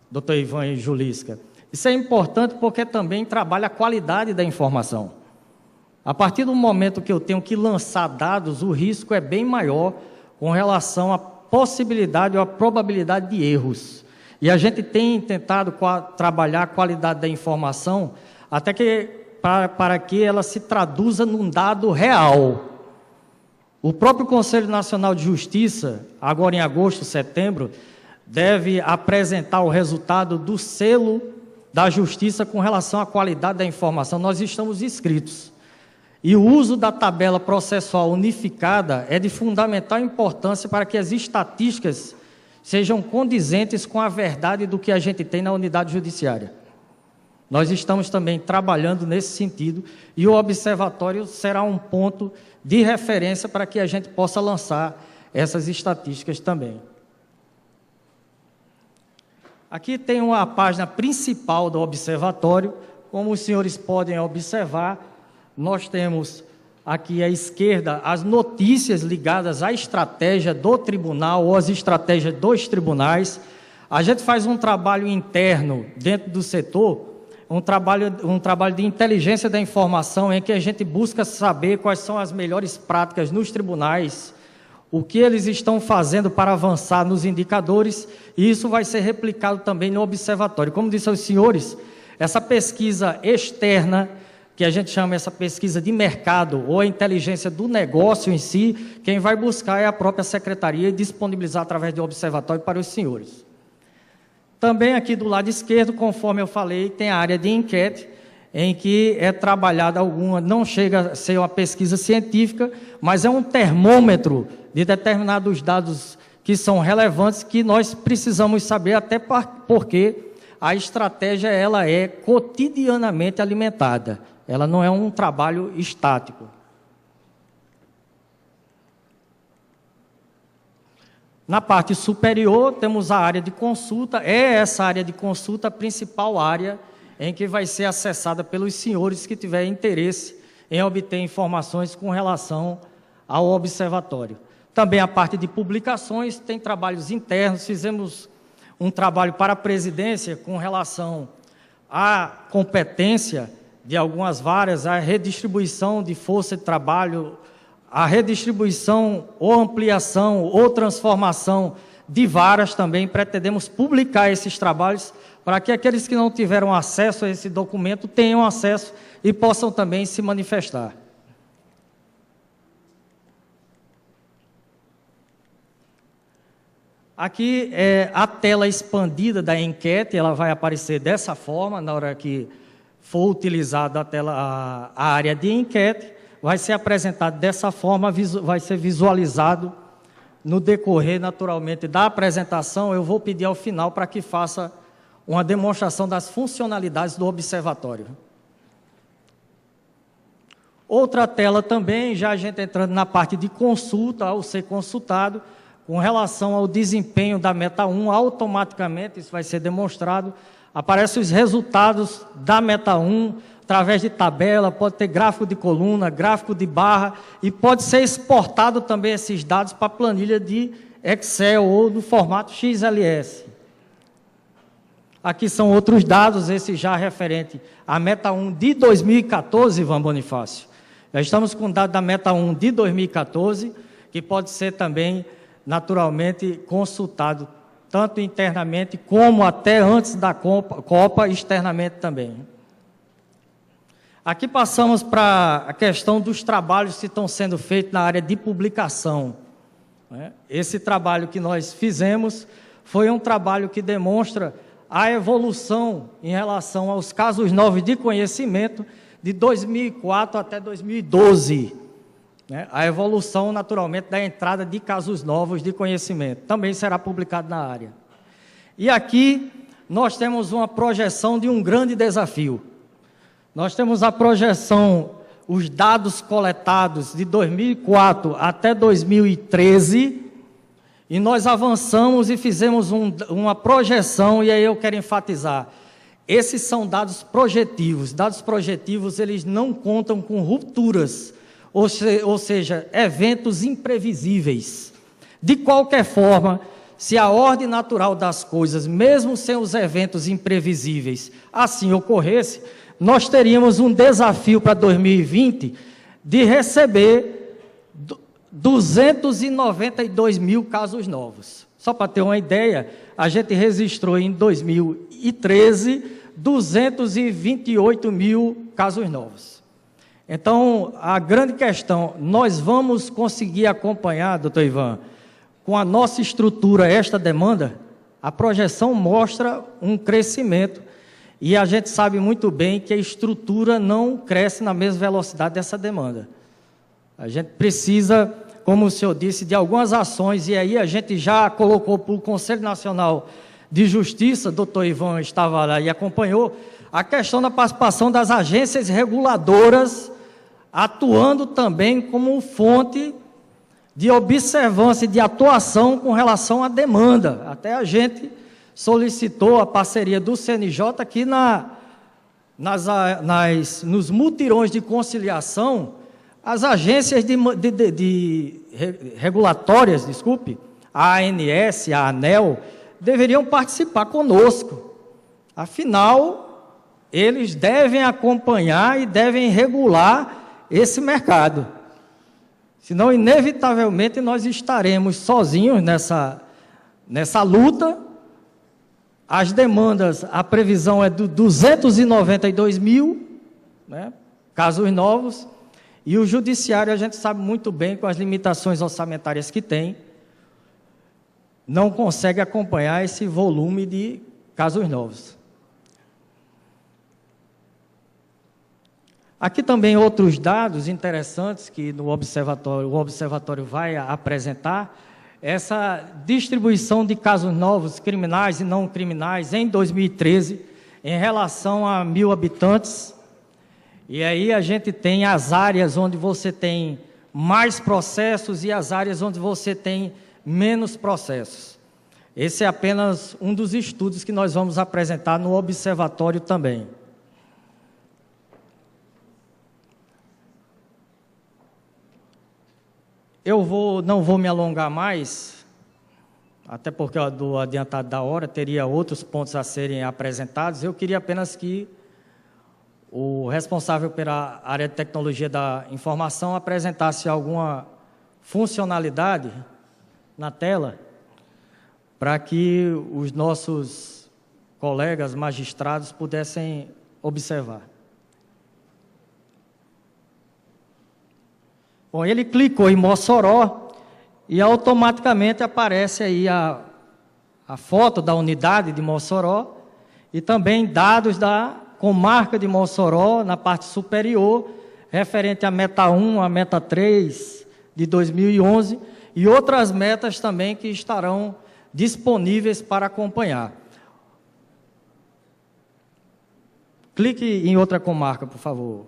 doutor Ivan e Julisca. Isso é importante porque também trabalha a qualidade da informação. A partir do momento que eu tenho que lançar dados, o risco é bem maior com relação à possibilidade ou à probabilidade de erros. E a gente tem tentado trabalhar a qualidade da informação até que, para que ela se traduza num dado real. O próprio Conselho Nacional de Justiça, agora em agosto, setembro, deve apresentar o resultado do selo da Justiça com relação à qualidade da informação. Nós estamos inscritos. E o uso da tabela processual unificada é de fundamental importância para que as estatísticas sejam condizentes com a verdade do que a gente tem na unidade judiciária. Nós estamos também trabalhando nesse sentido e o observatório será um ponto de referência para que a gente possa lançar essas estatísticas também. Aqui tem uma página principal do observatório. Como os senhores podem observar, nós temos aqui à esquerda as notícias ligadas à estratégia do tribunal ou às estratégias dos tribunais. A gente faz um trabalho interno dentro do setor, um trabalho de inteligência da informação, em que a gente busca saber quais são as melhores práticas nos tribunais, o que eles estão fazendo para avançar nos indicadores, e isso vai ser replicado também no observatório. Como disse aos senhores, essa pesquisa externa, que a gente chama essa pesquisa de mercado, ou a inteligência do negócio em si, quem vai buscar é a própria secretaria e disponibilizar através do observatório para os senhores. Também aqui do lado esquerdo, conforme eu falei, tem a área de enquete, em que é trabalhada alguma, não chega a ser uma pesquisa científica, mas é um termômetro de determinados dados que são relevantes, que nós precisamos saber, até porque a estratégia ela é cotidianamente alimentada, ela não é um trabalho estático. Na parte superior, temos a área de consulta, é essa área de consulta a principal área em que vai ser acessada pelos senhores que tiverem interesse em obter informações com relação ao observatório. Também a parte de publicações, tem trabalhos internos, fizemos um trabalho para a presidência com relação à competência de algumas varas, a redistribuição de força de trabalho, a redistribuição ou ampliação ou transformação de varas também. Pretendemos publicar esses trabalhos para que aqueles que não tiveram acesso a esse documento tenham acesso e possam também se manifestar. Aqui é a tela expandida da enquete, ela vai aparecer dessa forma, na hora que for utilizada a área de enquete, vai ser apresentado dessa forma, vai ser visualizado no decorrer, naturalmente, da apresentação. Eu vou pedir ao final para que faça uma demonstração das funcionalidades do observatório. Outra tela também, já a gente entrando na parte de consulta, ao ser consultado, com relação ao desempenho da meta 1, automaticamente, isso vai ser demonstrado, aparecem os resultados da meta 1, através de tabela, pode ter gráfico de coluna, gráfico de barra, e pode ser exportado também esses dados para a planilha de Excel ou no formato XLS. Aqui são outros dados, esse já referente à meta 1 de 2014, Ivan Bonifácio. Já estamos com dados da meta 1 de 2014, que pode ser também, naturalmente, consultado, tanto internamente como até antes da Copa, externamente também. Aqui passamos para a questão dos trabalhos que estão sendo feitos na área de publicação. Esse trabalho que nós fizemos foi um trabalho que demonstra a evolução em relação aos casos novos de conhecimento de 2004 até 2012. A evolução, naturalmente, da entrada de casos novos de conhecimento. Também será publicado na área. E aqui nós temos uma projeção de um grande desafio. Nós temos a projeção, os dados coletados de 2004 até 2013, e nós avançamos e fizemos uma projeção, e aí eu quero enfatizar, esses são dados projetivos. Dados projetivos, eles não contam com rupturas, ou seja, eventos imprevisíveis. De qualquer forma, se a ordem natural das coisas, mesmo sem os eventos imprevisíveis, assim ocorresse, nós teríamos um desafio para 2020 de receber 292 mil casos novos. Só para ter uma ideia, a gente registrou em 2013 228 mil casos novos. Então, a grande questão, nós vamos conseguir acompanhar, doutor Ivan, com a nossa estrutura, esta demanda? A projeção mostra um crescimento, e a gente sabe muito bem que a estrutura não cresce na mesma velocidade dessa demanda. A gente precisa, como o senhor disse, de algumas ações, e aí a gente já colocou para o Conselho Nacional de Justiça, doutor Ivan estava lá e acompanhou, a questão da participação das agências reguladoras, atuando também como fonte de observância e de atuação com relação à demanda. Até a gente solicitou a parceria do CNJ aqui nos mutirões de conciliação, as agências regulatórias, a ANS, a ANEL, deveriam participar conosco. Afinal, eles devem acompanhar e devem regular esse mercado. Senão, inevitavelmente, nós estaremos sozinhos nessa luta. As demandas, a previsão é de 292 mil, casos novos, e o judiciário, a gente sabe muito bem, com as limitações orçamentárias que tem, não consegue acompanhar esse volume de casos novos. Aqui também outros dados interessantes que o observatório vai apresentar, essa distribuição de casos novos, criminais e não criminais, em 2013, em relação a 1.000 habitantes. E aí a gente tem as áreas onde você tem mais processos e as áreas onde você tem menos processos. Esse é apenas um dos estudos que nós vamos apresentar no observatório também. Não vou me alongar mais, até porque do adiantado da hora teria outros pontos a serem apresentados. Eu queria apenas que o responsável pela área de tecnologia da informação apresentasse alguma funcionalidade na tela para que os nossos colegas magistrados pudessem observar. Bom, ele clicou em Mossoró e automaticamente aparece aí a foto da unidade de Mossoró e também dados da comarca de Mossoró na parte superior, referente à meta 1, à meta 3 de 2011 e outras metas também que estarão disponíveis para acompanhar. Clique em outra comarca, por favor.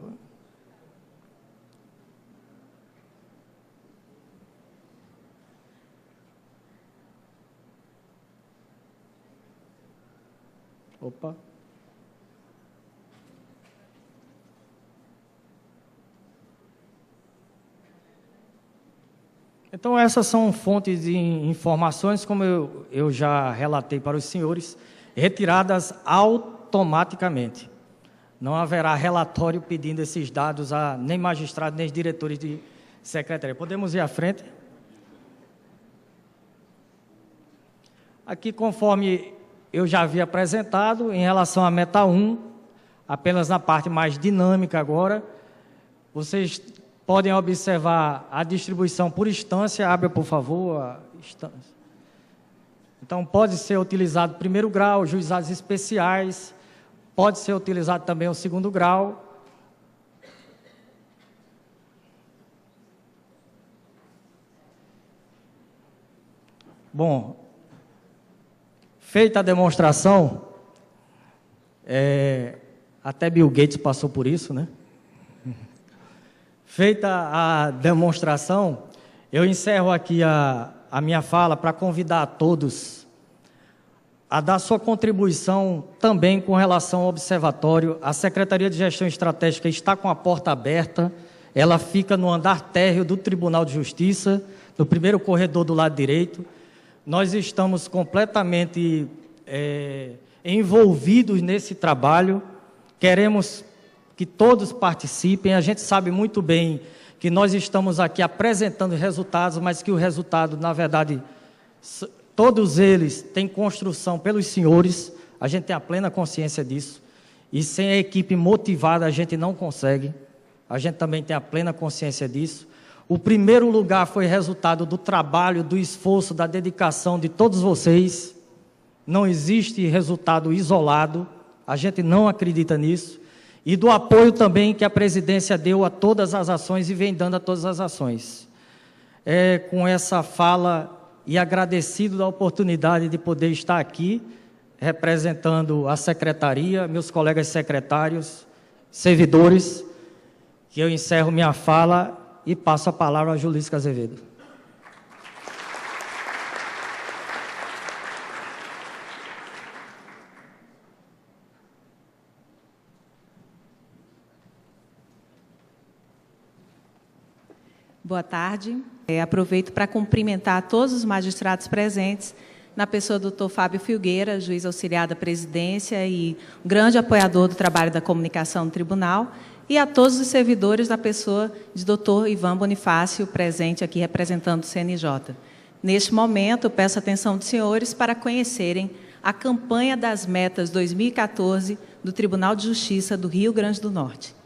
Então, essas são fontes de informações, como eu já relatei para os senhores, retiradas automaticamente. Não haverá relatório pedindo esses dados a nem magistrados, nem diretores de secretaria. Podemos ir à frente? Aqui, conforme eu já havia apresentado, em relação à meta 1, apenas na parte mais dinâmica agora, vocês podem observar a distribuição por instância. Abra, por favor, a instância. Então, pode ser utilizado o primeiro grau, juizados especiais, pode ser utilizado também o segundo grau. Bom, feita a demonstração, até Bill Gates passou por isso, né? Feita a demonstração, eu encerro aqui a minha fala para convidar a todos a dar sua contribuição também com relação ao observatório. A Secretaria de Gestão Estratégica está com a porta aberta, ela fica no andar térreo do Tribunal de Justiça, no primeiro corredor do lado direito. Nós estamos completamente envolvidos nesse trabalho, queremos que todos participem. A gente sabe muito bem que nós estamos aqui apresentando resultados, mas que o resultado, na verdade, todos eles têm construção pelos senhores, a gente tem a plena consciência disso, e sem a equipe motivada a gente não consegue, a gente também tem a plena consciência disso. O primeiro lugar foi resultado do trabalho, do esforço, da dedicação de todos vocês. Não existe resultado isolado, a gente não acredita nisso. E do apoio também que a presidência deu a todas as ações e vem dando a todas as ações. Com essa fala e agradecido da oportunidade de poder estar aqui, representando a secretaria, meus colegas secretários, servidores, que eu encerro minha fala e passo a palavra a Julisca Azevedo. Boa tarde. Aproveito para cumprimentar todos os magistrados presentes, na pessoa do Dr. Fábio Filgueira, juiz auxiliar da presidência e um grande apoiador do trabalho da comunicação no tribunal, e a todos os servidores da pessoa de Dr. Ivan Bonifácio, presente aqui representando o CNJ. Neste momento, eu peço a atenção dos senhores para conhecerem a campanha das metas 2014 do Tribunal de Justiça do Rio Grande do Norte.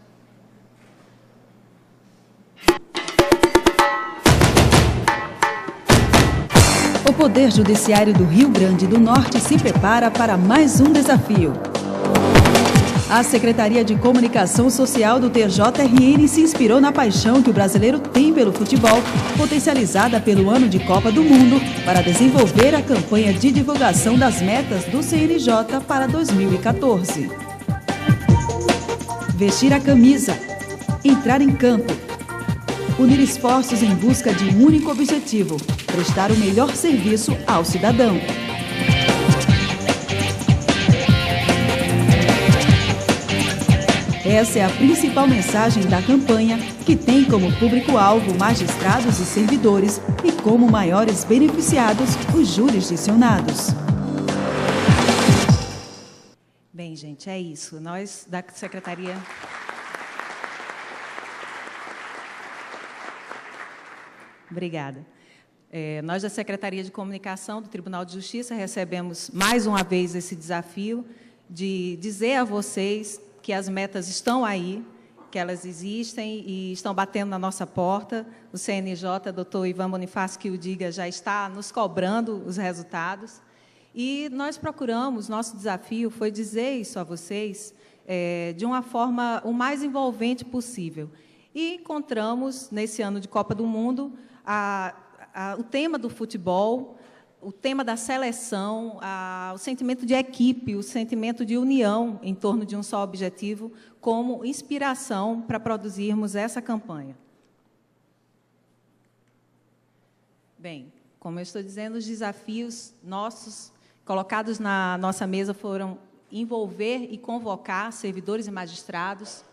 O Poder Judiciário do Rio Grande do Norte se prepara para mais um desafio. A Secretaria de Comunicação Social do TJRN se inspirou na paixão que o brasileiro tem pelo futebol, potencializada pelo ano de Copa do Mundo, para desenvolver a campanha de divulgação das metas do CNJ para 2014. Vestir a camisa, entrar em campo, unir esforços em busca de um único objetivo: prestar o melhor serviço ao cidadão. Essa é a principal mensagem da campanha, que tem como público-alvo magistrados e servidores e como maiores beneficiados os jurisdicionados. Bem, gente, é isso. Nós, da Secretaria... Obrigada. Nós, da Secretaria de Comunicação do Tribunal de Justiça, recebemos mais uma vez esse desafio de dizer a vocês que as metas estão aí, que elas existem e estão batendo na nossa porta. O CNJ, doutor Ivan Bonifácio, que o diga, já está nos cobrando os resultados. E nós procuramos, nosso desafio foi dizer isso a vocês de uma forma o mais envolvente possível. E encontramos, nesse ano de Copa do Mundo, o tema do futebol, o tema da seleção, o sentimento de equipe, o sentimento de união em torno de um só objetivo, como inspiração para produzirmos essa campanha. Bem, como eu estou dizendo, os desafios nossos, colocados na nossa mesa, foram envolver e convocar servidores e magistrados,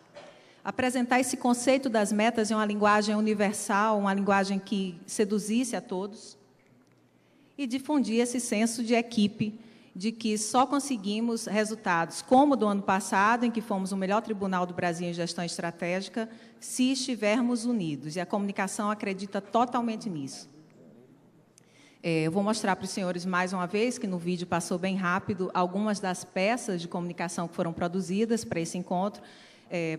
apresentar esse conceito das metas em uma linguagem universal, uma linguagem que seduzisse a todos, e difundir esse senso de equipe, de que só conseguimos resultados como o do ano passado, em que fomos o melhor tribunal do Brasil em gestão estratégica, se estivermos unidos, e a comunicação acredita totalmente nisso. Eu vou mostrar para os senhores mais uma vez, que no vídeo passou bem rápido, algumas das peças de comunicação que foram produzidas para esse encontro,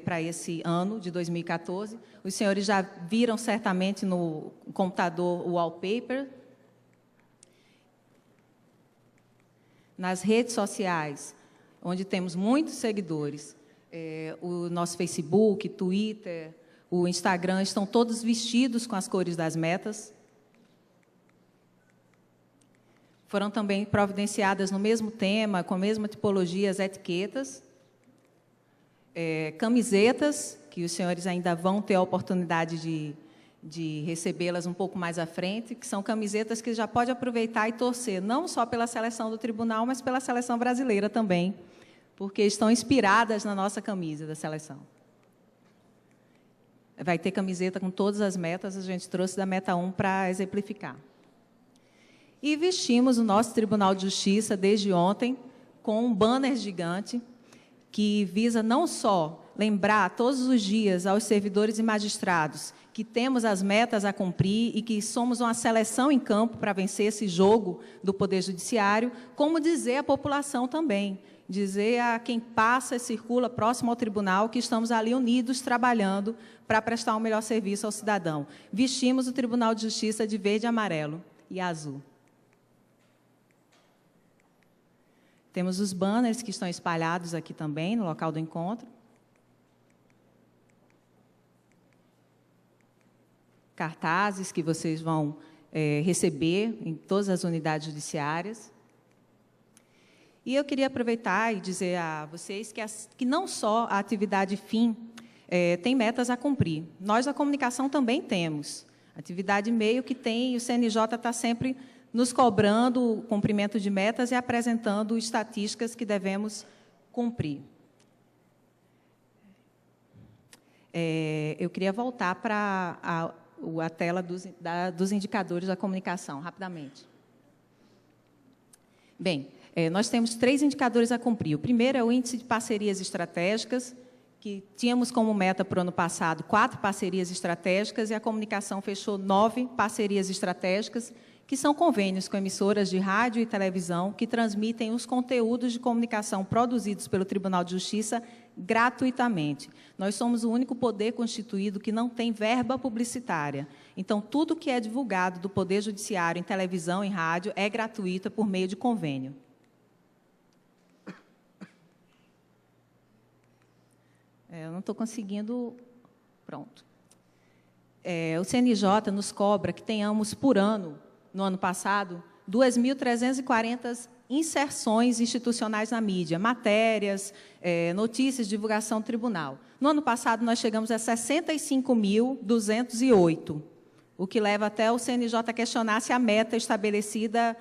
para esse ano de 2014. Os senhores já viram certamente no computador o wallpaper. Nas redes sociais, onde temos muitos seguidores, o nosso Facebook, Twitter, o Instagram, estão todos vestidos com as cores das metas. Foram também providenciadas no mesmo tema, com a mesma tipologia, as etiquetas. Camisetas, que os senhores ainda vão ter a oportunidade de recebê-las um pouco mais à frente, que são camisetas que já pode aproveitar e torcer, não só pela seleção do tribunal, mas pela seleção brasileira também, porque estão inspiradas na nossa camisa da seleção. Vai ter camiseta com todas as metas, a gente trouxe da meta 1 para exemplificar. E vestimos o nosso Tribunal de Justiça, desde ontem, com um banner gigante, que visa não só lembrar todos os dias aos servidores e magistrados que temos as metas a cumprir e que somos uma seleção em campo para vencer esse jogo do Poder Judiciário, como dizer à população também, dizer a quem passa e circula próximo ao tribunal que estamos ali unidos, trabalhando para prestar um melhor serviço ao cidadão. Vestimos o Tribunal de Justiça de verde, amarelo e azul. Temos os banners que estão espalhados aqui também, no local do encontro. Cartazes que vocês vão receber em todas as unidades judiciárias. E eu queria aproveitar e dizer a vocês que não só a atividade fim tem metas a cumprir. Nós, da comunicação, também temos. Atividade meio que tem, e o CNJ está sempre nos cobrando o cumprimento de metas e apresentando estatísticas que devemos cumprir. Eu queria voltar para a tela dos indicadores da comunicação, rapidamente. Bem, nós temos 3 indicadores a cumprir. O primeiro é o índice de parcerias estratégicas, que tínhamos como meta para o ano passado 4 parcerias estratégicas, e a comunicação fechou 9 parcerias estratégicas, que são convênios com emissoras de rádio e televisão que transmitem os conteúdos de comunicação produzidos pelo Tribunal de Justiça gratuitamente. Nós somos o único poder constituído que não tem verba publicitária. Então, tudo que é divulgado do Poder Judiciário em televisão e rádio é gratuito por meio de convênio. Eu não estou conseguindo... Pronto. O CNJ nos cobra que tenhamos por ano, no ano passado, 2.340 inserções institucionais na mídia, matérias, notícias, divulgação do tribunal. No ano passado, nós chegamos a 65.208, o que leva até o CNJ a questionar se a meta estabelecida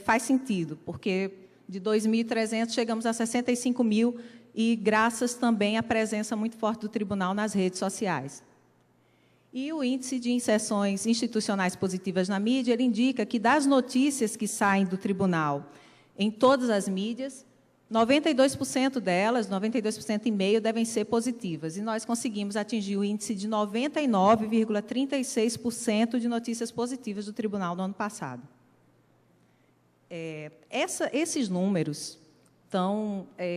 faz sentido, porque de 2.300 chegamos a 65.000, e graças também à presença muito forte do tribunal nas redes sociais. E o índice de inserções institucionais positivas na mídia, ele indica que das notícias que saem do tribunal em todas as mídias, 92% delas, 92,5%, devem ser positivas. E nós conseguimos atingir o índice de 99,36% de notícias positivas do tribunal no ano passado. Esses números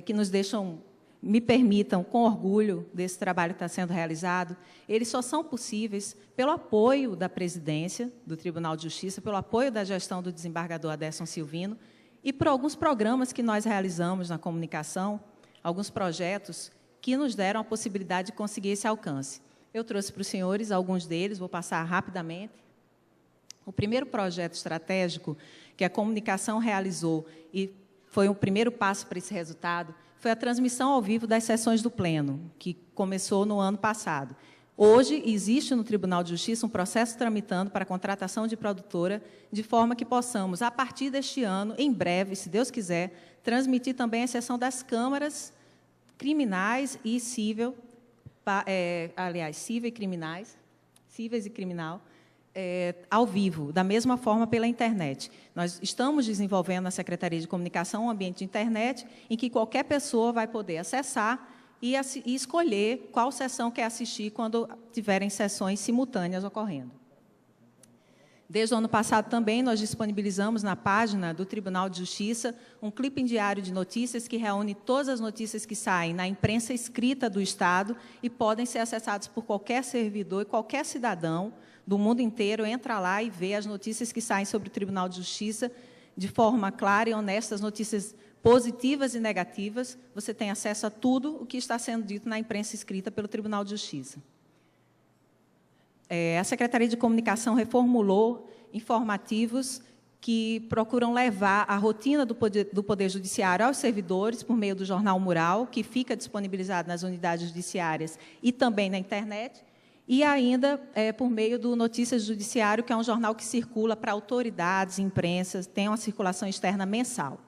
que nos deixam, me permitam, com orgulho desse trabalho que está sendo realizado, eles só são possíveis pelo apoio da presidência do Tribunal de Justiça, pelo apoio da gestão do desembargador Aderson Silvino e por alguns programas que nós realizamos na comunicação, alguns projetos que nos deram a possibilidade de conseguir esse alcance. Eu trouxe para os senhores alguns deles, vou passar rapidamente. O primeiro projeto estratégico que a comunicação realizou e foi o primeiro passo para esse resultado, foi a transmissão ao vivo das sessões do Pleno, que começou no ano passado. Hoje, existe no Tribunal de Justiça um processo tramitando para a contratação de produtora, de forma que possamos, a partir deste ano, em breve, se Deus quiser, transmitir também a sessão das câmaras criminais e civil cíveis e criminal, ao vivo, da mesma forma pela internet. Nós estamos desenvolvendo na Secretaria de Comunicação um ambiente de internet em que qualquer pessoa vai poder acessar e escolher qual sessão quer assistir quando tiverem sessões simultâneas ocorrendo. Desde o ano passado também nós disponibilizamos na página do Tribunal de Justiça um clipe diário de notícias que reúne todas as notícias que saem na imprensa escrita do Estado e podem ser acessadas por qualquer servidor e qualquer cidadão do mundo inteiro entra lá e vê as notícias que saem sobre o Tribunal de Justiça de forma clara e honesta, as notícias positivas e negativas. Você tem acesso a tudo o que está sendo dito na imprensa escrita pelo Tribunal de Justiça. A Secretaria de Comunicação reformulou informativos que procuram levar a rotina do Poder Judiciário aos servidores por meio do Jornal Mural, que fica disponibilizado nas unidades judiciárias e também na internet, e ainda por meio do Notícias do Judiciário, que é um jornal que circula para autoridades, imprensas, tem uma circulação externa mensal.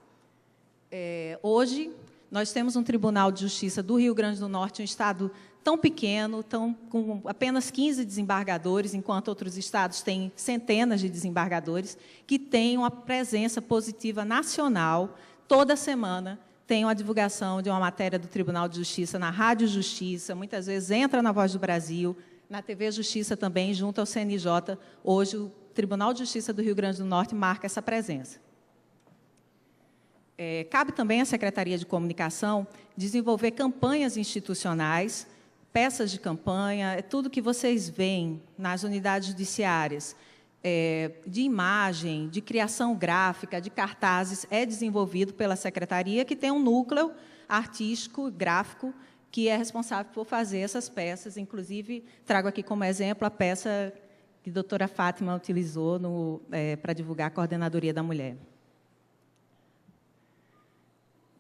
Hoje, nós temos um Tribunal de Justiça do Rio Grande do Norte, um estado tão pequeno, com apenas 15 desembargadores, enquanto outros estados têm centenas de desembargadores, que têm uma presença positiva nacional. Toda semana tem uma divulgação de uma matéria do Tribunal de Justiça na Rádio Justiça, muitas vezes entra na Voz do Brasil, na TV Justiça também, junto ao CNJ. Hoje, o Tribunal de Justiça do Rio Grande do Norte marca essa presença. Cabe também à Secretaria de Comunicação desenvolver campanhas institucionais, peças de campanha, tudo que vocês veem nas unidades judiciárias, de imagem, de criação gráfica, de cartazes, é desenvolvido pela Secretaria, que tem um núcleo artístico, gráfico, que é responsável por fazer essas peças. Inclusive, trago aqui como exemplo a peça que a doutora Fátima utilizou para divulgar a Coordenadoria da Mulher.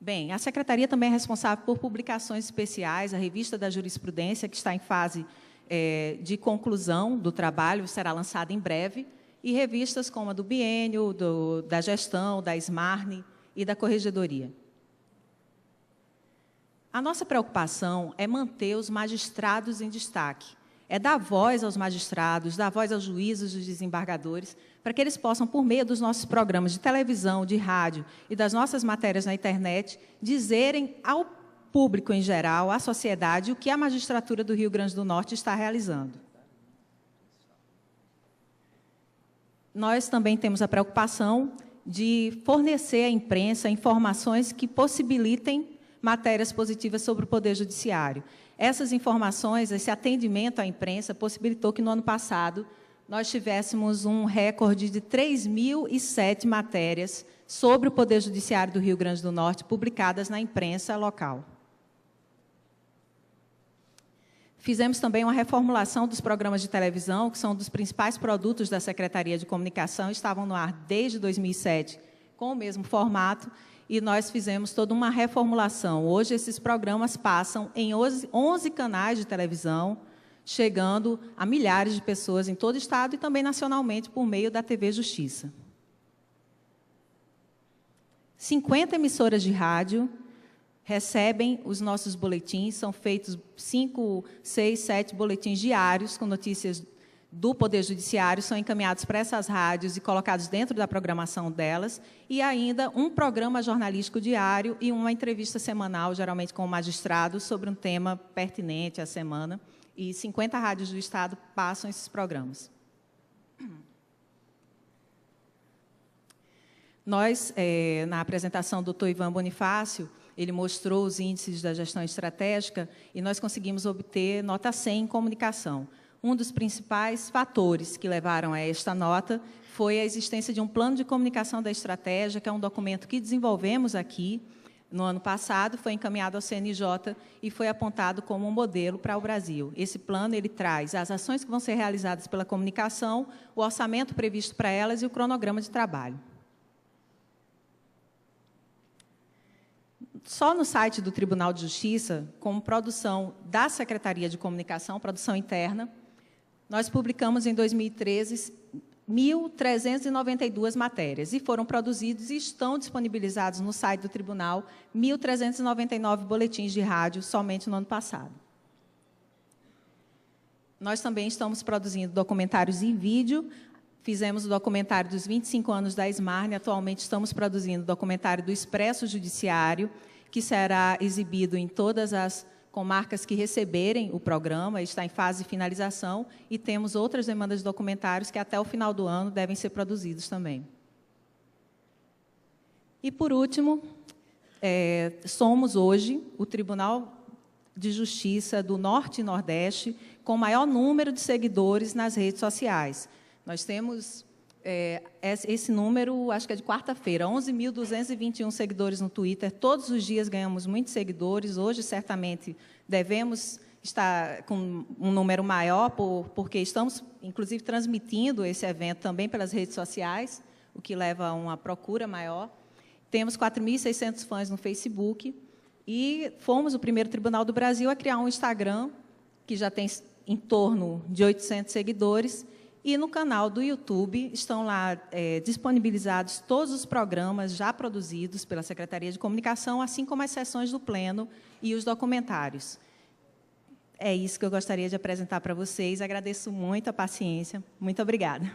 Bem, a Secretaria também é responsável por publicações especiais, a Revista da Jurisprudência, que está em fase de conclusão do trabalho, será lançada em breve, e revistas como a do Biênio, da Gestão, da SMARNE e da Corregedoria. A nossa preocupação é manter os magistrados em destaque, é dar voz aos magistrados, dar voz aos juízes, aos desembargadores, para que eles possam, por meio dos nossos programas de televisão, de rádio e das nossas matérias na internet, dizerem ao público em geral, à sociedade, o que a magistratura do Rio Grande do Norte está realizando. Nós também temos a preocupação de fornecer à imprensa informações que possibilitem matérias positivas sobre o Poder Judiciário. Essas informações, esse atendimento à imprensa, possibilitou que, no ano passado, nós tivéssemos um recorde de 3.007 matérias sobre o Poder Judiciário do Rio Grande do Norte, publicadas na imprensa local. Fizemos também uma reformulação dos programas de televisão, que são um dos principais produtos da Secretaria de Comunicação, estavam no ar desde 2007, com o mesmo formato, e nós fizemos toda uma reformulação. Hoje, esses programas passam em 11 canais de televisão, chegando a milhares de pessoas em todo o estado e também nacionalmente por meio da TV Justiça. 50 emissoras de rádio recebem os nossos boletins, são feitos 5, 6, 7 boletins diários com notícias do Poder Judiciário, são encaminhados para essas rádios e colocados dentro da programação delas, e ainda um programa jornalístico diário e uma entrevista semanal, geralmente com o magistrado, sobre um tema pertinente à semana, e 50 rádios do Estado passam esses programas. Nós, na apresentação do Dr. Ivan Bonifácio, ele mostrou os índices da gestão estratégica e nós conseguimos obter nota 100 em comunicação. Um dos principais fatores que levaram a esta nota foi a existência de um plano de comunicação da estratégia, que é um documento que desenvolvemos aqui no ano passado, foi encaminhado ao CNJ e foi apontado como um modelo para o Brasil. Esse plano ele traz as ações que vão ser realizadas pela comunicação, o orçamento previsto para elas e o cronograma de trabalho. Só no site do Tribunal de Justiça, como produção da Secretaria de Comunicação, produção interna, nós publicamos em 2013 1.392 matérias e foram produzidos e estão disponibilizados no site do Tribunal 1.399 boletins de rádio somente no ano passado. Nós também estamos produzindo documentários em vídeo. Fizemos o documentário dos 25 anos da Smarne. Atualmente estamos produzindo o documentário do Expresso Judiciário, que será exibido em todas as comarcas que receberem o programa. Está em fase de finalização. E temos outras demandas de documentários que até o final do ano devem ser produzidos também. E, por último, somos hoje o Tribunal de Justiça do Norte e Nordeste com o maior número de seguidores nas redes sociais. Nós temos esse número, acho que é de quarta-feira, 11.221 seguidores no Twitter. Todos os dias ganhamos muitos seguidores. Hoje, certamente, devemos estar com um número maior, porque estamos, inclusive, transmitindo esse evento também pelas redes sociais, o que leva a uma procura maior. Temos 4.600 fãs no Facebook e fomos o primeiro tribunal do Brasil a criar um Instagram, que já tem em torno de 800 seguidores, e no canal do YouTube estão lá disponibilizados todos os programas já produzidos pela Secretaria de Comunicação, assim como as sessões do Pleno e os documentários. É isso que eu gostaria de apresentar para vocês. Agradeço muito a paciência. Muito obrigada.